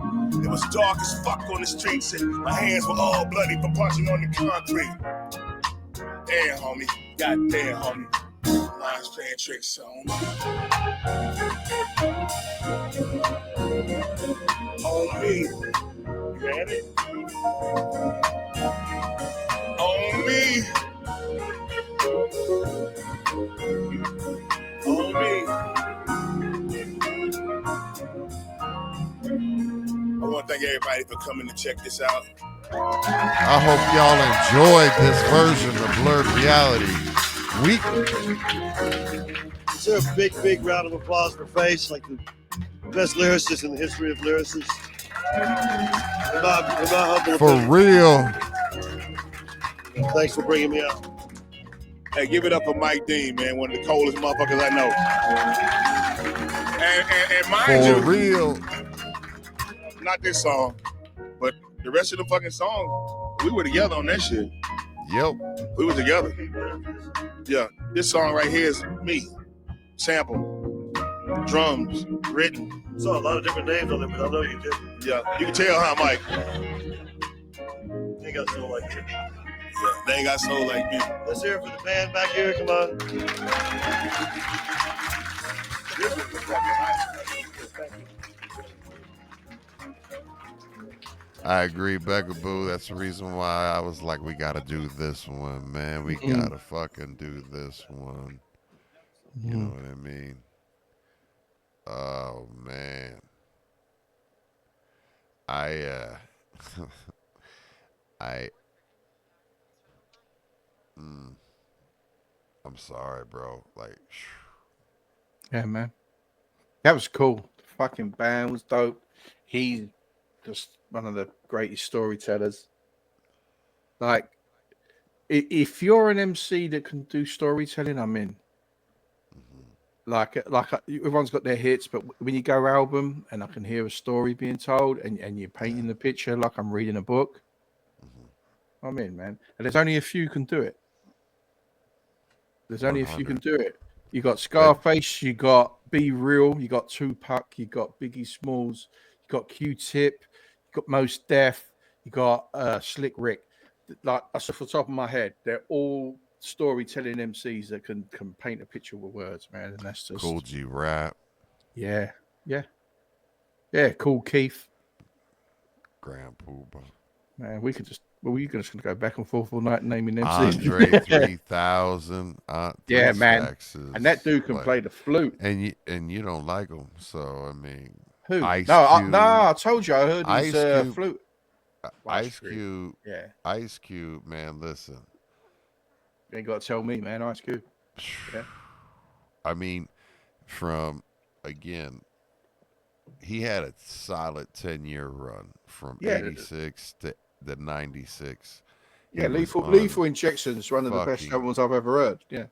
It was dark as fuck on the streets, and my hands were all bloody from punching on the concrete. Damn, homie. Goddamn, homie. Lines playing tricks on me. On me. You had it? On me. On me. I want to thank everybody for coming to check this out. I hope y'all enjoyed this version of Blurred Reality Weekly. Is there a big round of applause for Face, like the best lyricist in the history of lyricists? In my humble For opinion. real. Thanks for bringing me out. Hey, give it up for Mike Dean, man. One of the coldest motherfuckers I know. And mind For you, real. not this song, but the rest of the fucking song, we were together on that shit. Yep. We were together. Yeah, this song right here is me. Sample, drums, written. I saw a lot of different names on it, but I know you did. Yeah, you can tell, huh, Mike? They got so like you. Yeah, they ain't got soul like me. Let's hear it for the band back here. Come on. I agree, Becca Boo. That's the reason why I was like, we gotta do this one, man. We gotta fucking do this one. You know what I mean? Oh man. I'm sorry, bro. Like, Yeah, man. That was cool. The fucking band was dope. He's just one of the greatest storytellers. Like, if you're an MC that can do storytelling, I'm in. Like everyone's got their hits, but when you go album and I can hear a story being told and you're painting the picture like I'm reading a book, I'm in, man. And there's only a few can do it. There's only a few can do it. You got Scarface, you got Be Real, you got Tupac, you got Biggie Smalls, you got Q-Tip, you got Mos Def, you got Slick Rick. Like that's off the top of my head. They're all storytelling MCs that can paint a picture with words, man. And that's just Cool G Rap, yeah. Cool Keith, Grand Pooba, man. We could just we're just gonna go back and forth all night naming MCs. Andre 3000, Yeah, man. Saxes, And that dude can play the flute. And you don't like him, so I mean, Who? Ice No, Cube. I told you I heard his Ice Cube. flute. Ice Cube. Yeah. Ice Cube, man. Listen, You ain't got to tell me, man. Ice Cube. Yeah. I mean, again, he had a solid 10-year run from 86 to 96. Yeah, Lethal Injection's one of the best albums I've ever heard. Yeah.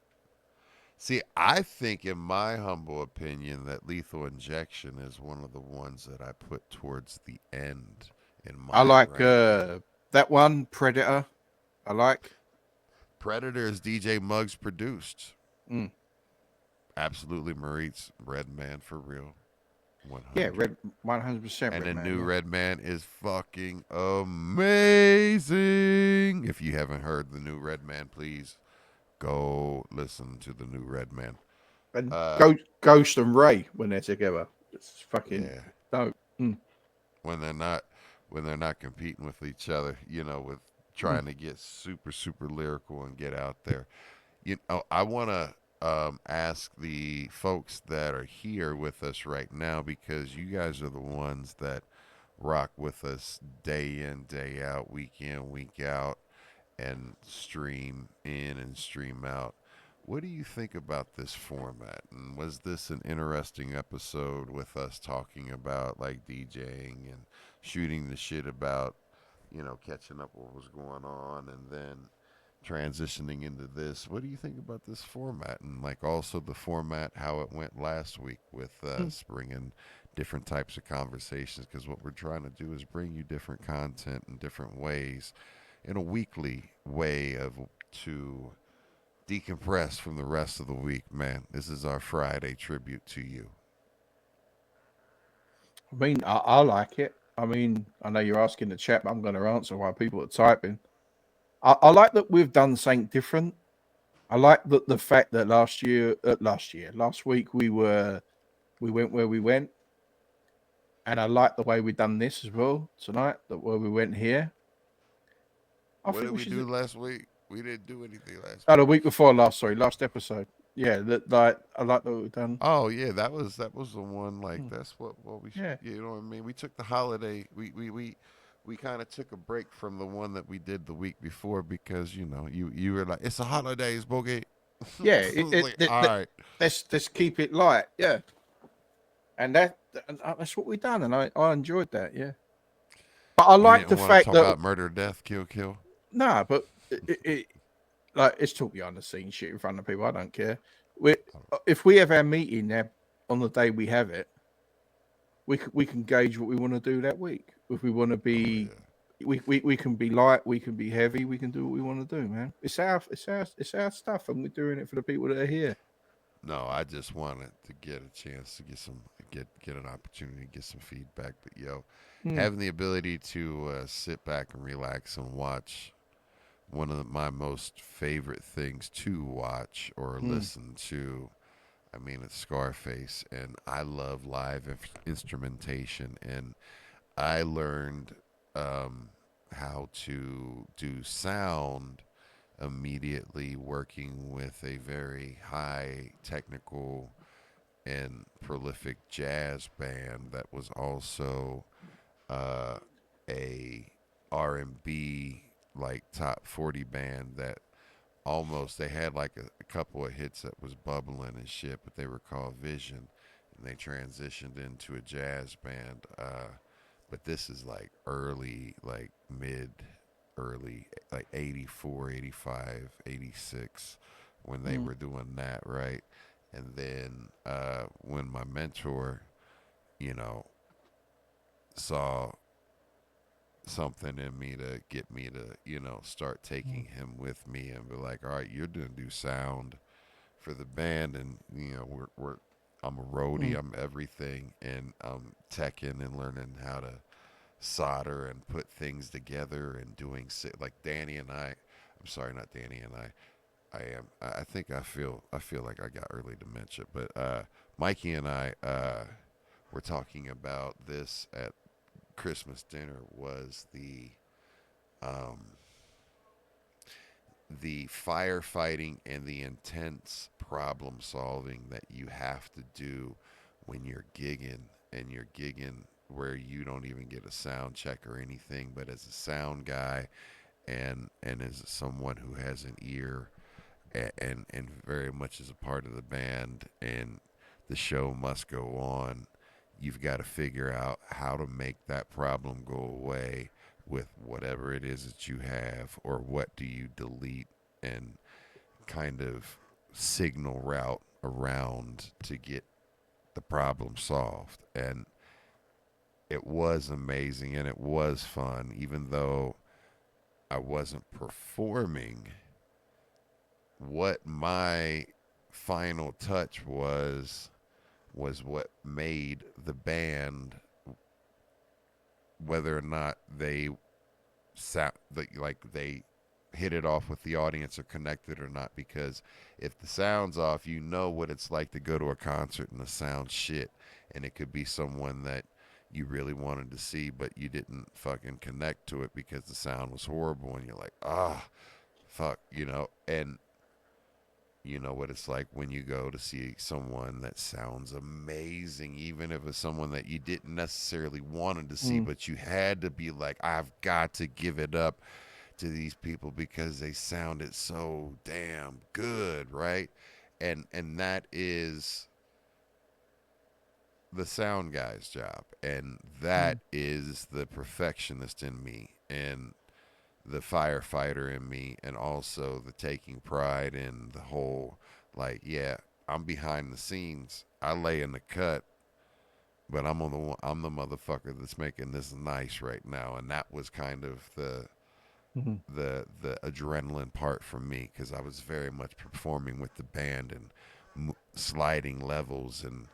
See, I think, in my humble opinion, that Lethal Injection is one of the ones that I put towards the end in my I like ranking. that one, Predator. I like. Predator is DJ Muggs produced. Absolutely, Maurice Redman for real. 100. Yeah, 100%. And the new Redman is fucking amazing. If you haven't heard the new Redman, please go listen to the new Redman. And Ghost and Ray when they're together, it's fucking dope. When they're not competing with each other, with trying to get super lyrical and get out there. I want to ask the folks that are here with us right now, because you guys are the ones that rock with us day in, day out, week in, week out, and stream in and stream out. What do you think about this format? And was this an interesting episode with us talking about like DJing and shooting the shit about, catching up what was going on and then transitioning into this? What do you think about this format? And like also the format, how it went last week with us bringing different types of conversations, because what we're trying to do is bring you different content in different ways, in a weekly way of to decompress from the rest of the week, man. This is our Friday tribute to you. I mean, I like it. I mean, I know you're asking the chat, but I'm going to answer while people are typing. I like that we've done something different. I like the fact that last week we went where we went, and I like the way we done this as well tonight. That where we went here. I What think did we we do should. last week? We didn't do anything last Oh, week. the week before last. Sorry, last episode. Yeah, that like I like that we've done. Oh yeah, that was the one. Like Hmm. that's what we Yeah, you know what I mean. We took the holiday. We kind of took a break from the one that we did the week before because you were like it's the holidays, boogie. yeah. I was like, all right. Let's keep it light. Yeah, and that's what we done, and I enjoyed that. Yeah, but I You like didn't the want to fact talk that about murder, death, kill, kill. nah, but it like it's talk behind the scenes shit in front of people. I don't care. We if we have our meeting there on the day we have it, we can gauge what we want to do that week. If we want to Oh be, yeah. we can be light, we can be heavy, we can do what we want to do, man. It's our stuff, and we're doing it for the people that are here. No, I just wanted to get a chance to get an opportunity to get some feedback. But yo, Hmm. having the ability to sit back and relax and watch one of my most favorite things to watch or Hmm. listen to. I mean, it's Scarface, and I love live instrumentation, and I learned how to do sound immediately working with a very high technical and prolific jazz band that was also uh, a R&B like top 40 band that almost they had like a couple of hits that was bubbling and shit, but they were called Vision, and they transitioned into a jazz band. But this is like early, like mid, early, like 84, 85, 86, when they Hmm. were doing that, right? And then when my mentor, you know, saw something in me to get me to, start taking him with me and be like, all right, you're gonna do sound for the band, and we're I'm a roadie, Hmm. I'm everything, and I'm teching and learning how to solder and put things together and doing like Danny and I'm sorry, not Danny and I think I feel like I got early dementia, but Mikey and I were talking about this at Christmas dinner was um, the firefighting and the intense problem solving that you have to do when you're gigging, and you're gigging where you don't even get a sound check or anything, but as a sound guy and as someone who has an ear and very much as a part of the band, and the show must go on, you've got to figure out how to make that problem go away with whatever it is that you have, or what do you delete and kind of signal route around to get the problem solved. And it was amazing and it was fun, even though I wasn't performing. What my final touch was what made the band, whether or not they sound like they hit it off with the audience or connected or not. Because if the sound's off, you know what it's like to go to a concert and the sound shit, and it could be someone that you really wanted to see but you didn't fucking connect to it because the sound was horrible, and you're like, fuck, and you know what it's like when you go to see someone that sounds amazing, even if it's someone that you didn't necessarily wanted to see, Hmm. but you had to be like, I've got to give it up to these people because they sounded so damn good, right? And that is the sound guy's job, and Hmm. that is the perfectionist in me, and the firefighter in me, and also the taking pride in the whole, like, yeah, I'm behind the scenes, I lay in the cut, but I'm I'm the motherfucker that's making this nice right now, and that was kind of the adrenaline part for me, because I was very much performing with the band and sliding levels and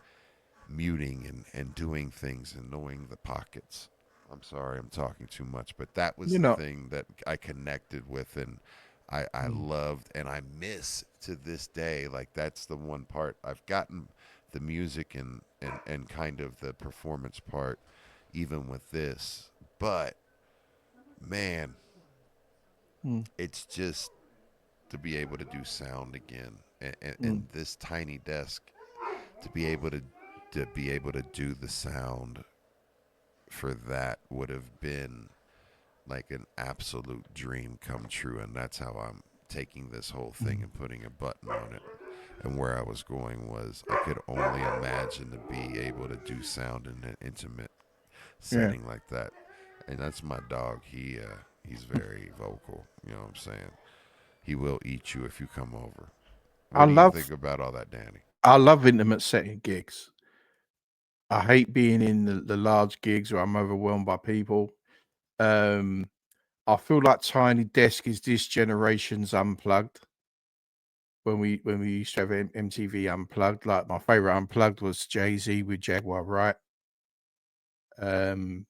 muting and doing things and knowing the pockets. I'm sorry, I'm talking too much, but that was You the know. thing that I connected with, and I loved, and I miss to this day. Like, that's the one part I've gotten the music and kind of the performance part, even with this. But man, Mm, it's just to be able to do sound again, mm, and this tiny desk to be able to do the sound for that would have been like an absolute dream come true. And that's how I'm taking this whole thing and putting a button on it. And where I was going was, I could only imagine to be able to do sound in an intimate yeah. setting like that. And that's my dog. He's very vocal. You know what I'm saying? He will eat you if you come over. I What do you love think about all that, Danny? I love intimate setting gigs. I hate being in the large gigs where I'm overwhelmed by people. Um, I feel like Tiny Desk is this generation's Unplugged. When we used to have MTV Unplugged, like my favorite Unplugged was Jay-Z with Jaguar Wright. Um,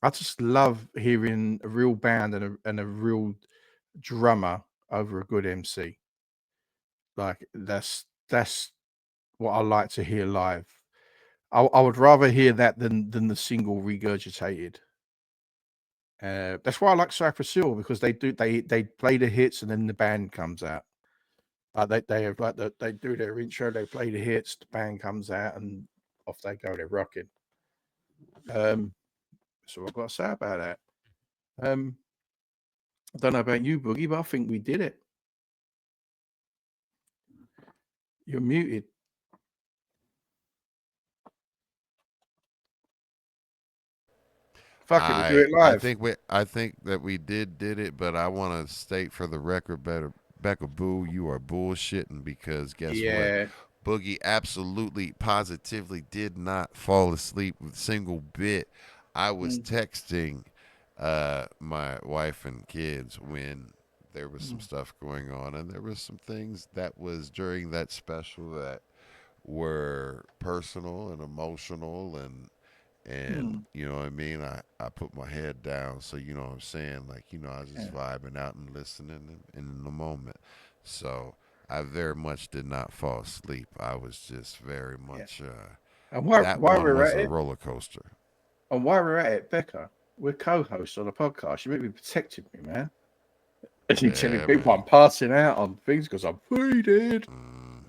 I just love hearing a real band and a real drummer over a good MC. Like that's what I like to hear live. I would rather hear that than the single regurgitated. That's why I like Cypress Hill, because they play the hits and then the band comes out. They have like they do their intro, they play the hits, the band comes out, and off they go. They're rocking. That's all I've got to say about that. I don't know about you, Boogie, but I think we did it. You're muted. Fuck it, we'll do it live. I think that we did it, but I want to state for the record, Becca Boo, you are bullshitting, because guess what? Yeah. Boogie absolutely positively did not fall asleep with a single bit. I was Mm, texting my wife and kids when there was some mm, stuff going on, and there was some things that was during that special that were personal and emotional, and mm, you know what I mean, I put my head down, so you know what I'm saying, like, you know, I was just yeah, vibing out and listening and in the moment. So I very much did not fall asleep. I was just very yeah. much And that while one we're was at a it, roller coaster. Becca, we're co-hosts on a podcast. You may be protecting me, man. And you telling Yeah, people I'm man. passing out on things because I'm faded. Hmm.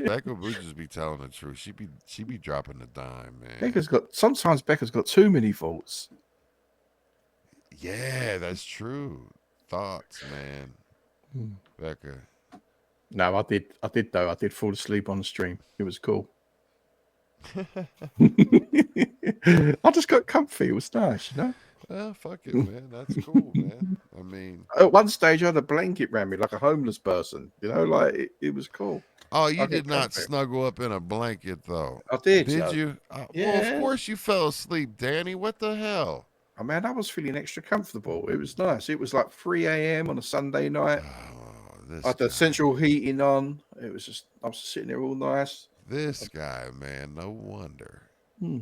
Becca would just be telling the truth. She be dropping the dime, man. Sometimes Becca's got too many faults. Yeah, that's true. Thoughts, man. Mm. Becca. No, I did though. I did fall asleep on the stream. It was cool. I just got comfy. It was nice, you know. Well, fuck it, man. That's cool, man. I mean, At one stage, I had a blanket around me like a homeless person. You know, like it was cool. oh, I you get did not comfy. snuggle up in a blanket, though. I did, Did yo. you? Well, of Yeah. course you fell asleep, Danny. What the hell? I mean, I was feeling extra comfortable. It was nice. It was like 3 a.m. on a Sunday night. Oh, I this had the guy. central heating on. It was just, I was sitting there all nice. This guy, man. No wonder. Hmm,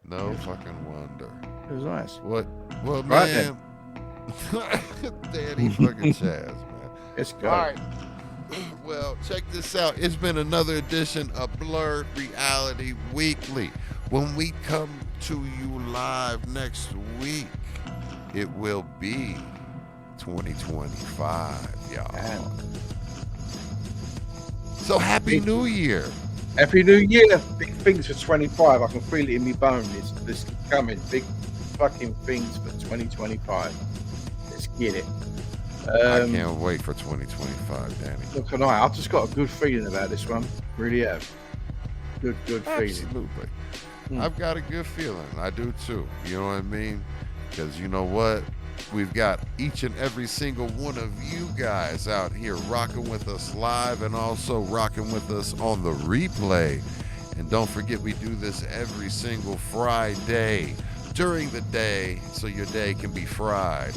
No fucking wonder. it was nice. What? Well, Right then, man. Danny fucking Chaz, man. let's All go. right. Well, check this out. It's been another edition of Blurred Reality Weekly. When we come to you live next week, it will be 2025, y'all. And So happy New Year. Happy New Year. Big things for 25. I can feel it in my bone. It's coming. Big fucking things for 2025. Let's get it. I can't wait for 2025, Danny. Look, and I just got a good feeling about this one. Really have. Good feeling. Absolutely. I've got a good feeling. I do too. You know what I mean? Because you know what? We've got each and every single one of you guys out here rocking with us live and also rocking with us on the replay. And don't forget, we do this every single Friday during the day so your day can be fried.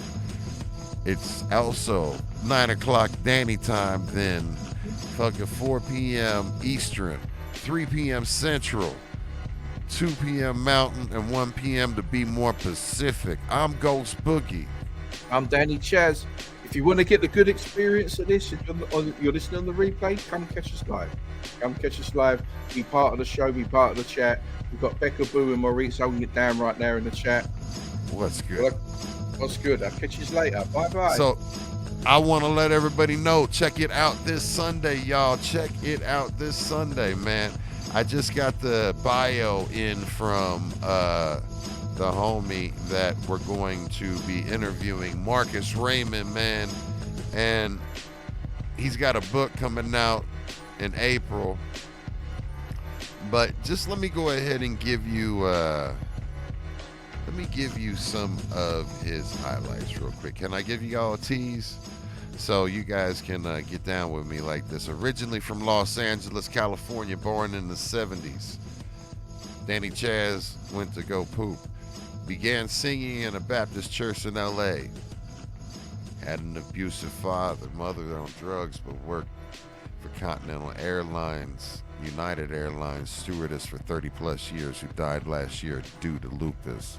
It's also 9 o'clock Danny time, then fucking 4 p.m. Eastern, 3 p.m. Central, 2 p.m. Mountain, and 1 p.m. to be more Pacific. I'm Ghost Boogie. I'm Danny Chaz. If you want to get the good experience of this, if you're listening on the replay, come catch us live. Come catch us live. Be part of the show. Be part of the chat. We've got Becca Boo and Maurice holding it down right there in the chat. What's good? What's good? I'll catch you later. Bye-bye. So I want to let everybody know, check it out this Sunday, y'all. Check it out this Sunday, man. I just got the bio in from the homie that we're going to be interviewing, Marcus Raymond, man. And he's got a book coming out in April. But just let me go ahead and give you some of his highlights real quick. Can I give you all a tease so you guys can get down with me like this? Originally from Los Angeles, California, born in the 70s, Danny Chaz went to go poop. Began singing in a Baptist church in LA. Had an abusive father, mother on drugs, but worked for Continental Airlines, United Airlines stewardess for 30 plus years, who died last year due to lupus.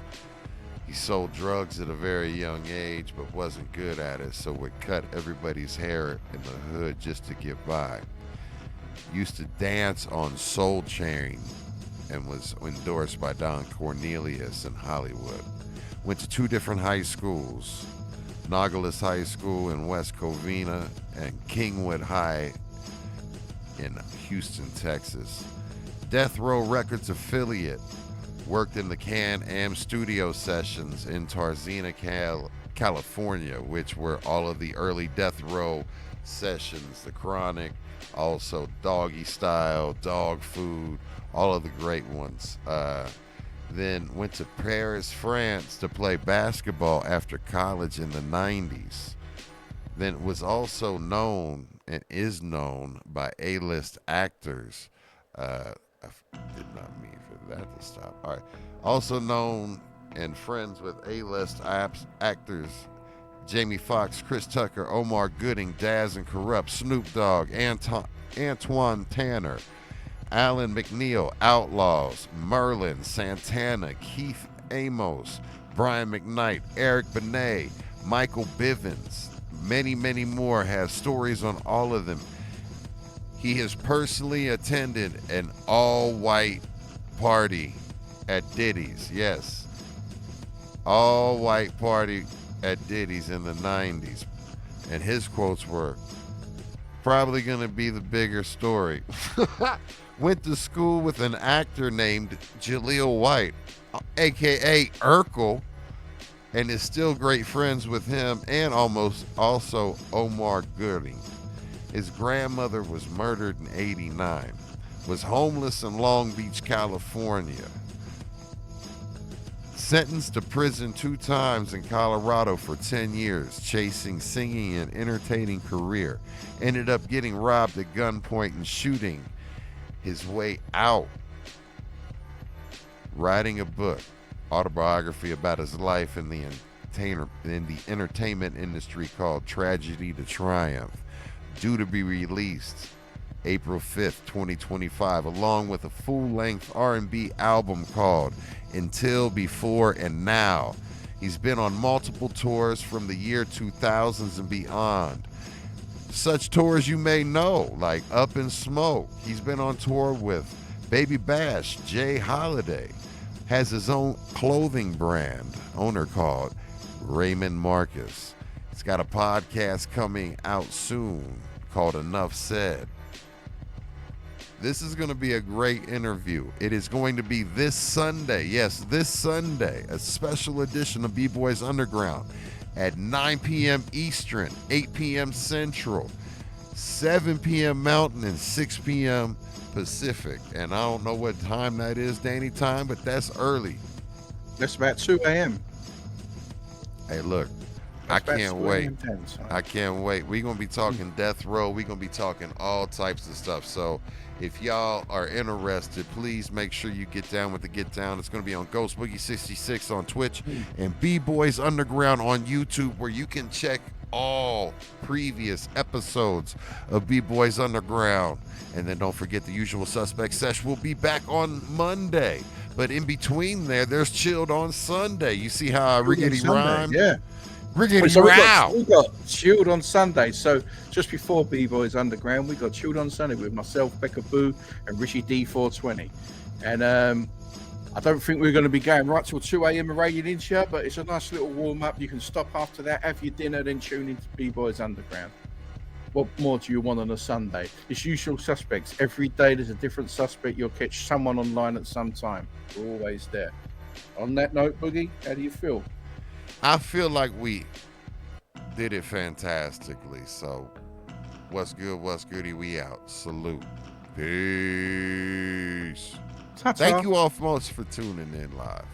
He sold drugs at a very young age, but wasn't good at it, so would cut everybody's hair in the hood just to get by. Used to dance on Soul Train and was endorsed by Don Cornelius in Hollywood. Went to 2 different high schools, Nogales High School in West Covina and Kingwood High in Houston, Texas. Death Row Records affiliate. Worked in the Can-Am studio sessions in Tarzana, California, which were all of the early Death Row sessions, The Chronic, also Doggy Style, Dog Food, all of the great ones. Then went to Paris, France to play basketball after college in the 90s. Then was also known and is known by A-list actors. I did not mean for that to stop. All right. Also known and friends with A-list actors Jamie Foxx, Chris Tucker, Omar Gooding, Daz and Corrupt, Snoop Dogg, Antoine Tanner, Alan McNeil, Outlaws, Merlin, Santana, Keith Amos, Brian McKnight, Eric Benet, Michael Bivins, many, many more. Has stories on all of them. He has personally attended an all-white party at Diddy's. Yes, all-white party at Diddy's in the 90s. And his quotes were, probably going to be the bigger story. Went to school with an actor named Jaleel White, a.k.a. Urkel, and is still great friends with him and also Omar Gooding. His grandmother was murdered in '89, was homeless in Long Beach, California. Sentenced to prison 2 times in Colorado for 10 years, chasing singing and entertaining career. Ended up getting robbed at gunpoint and shooting his way out. Writing a book, autobiography about his life in the entertainment industry called Tragedy to Triumph, due to be released April 5th, 2025, along with a full-length R&B album called Until, Before, and Now. He's been on multiple tours from the year 2000s and beyond. Such tours you may know, like Up in Smoke. He's been on tour with Baby Bash, Jay Holiday. Has his own clothing brand, owner called Raymond Marcus. He's got a podcast coming out soon called Enough Said. This is going to be a great interview. It is going to be this Sunday. Yes, this Sunday, a special edition of B-Boys Underground at 9 p.m. Eastern, 8 p.m. Central, 7 p.m. Mountain, and 6 p.m. Pacific. And I don't know what time that is, Danny time, but that's early. That's about 2 a.m. Hey, look, I That's about can't sorting wait. them down, son. I can't wait. We're gonna be talking death row. We're gonna be talking all types of stuff. So if y'all are interested, please make sure you get down with the Get Down. It's gonna be on Ghost Boogie 66 on Twitch and B-Boys Underground on YouTube, where you can check all previous episodes of B-Boys Underground. And then don't forget the Usual Suspects Sesh will be back on Monday. But in between there's Chilled on Sunday. You see how I riggedy rhyme? Yeah. Riggedy So we row. got Chilled on Sunday. So just before B-Boys Underground, we got Chilled on Sunday with myself, Becca Boo, and Richie D420. And I don't think we're going to be going right till 2 a.m. and raiding into you, but it's a nice little warm-up. You can stop after that, have your dinner, then tune into B-Boys Underground. What more do you want on a Sunday? It's Usual Suspects. Every day there's a different suspect. You'll catch someone online at some time. We're always there. On that note, Boogie, how do you feel? I feel like we did it fantastically. So, what's good? What's goody? We out. Salute. Peace. Ta-ta. Thank you all most for tuning in live.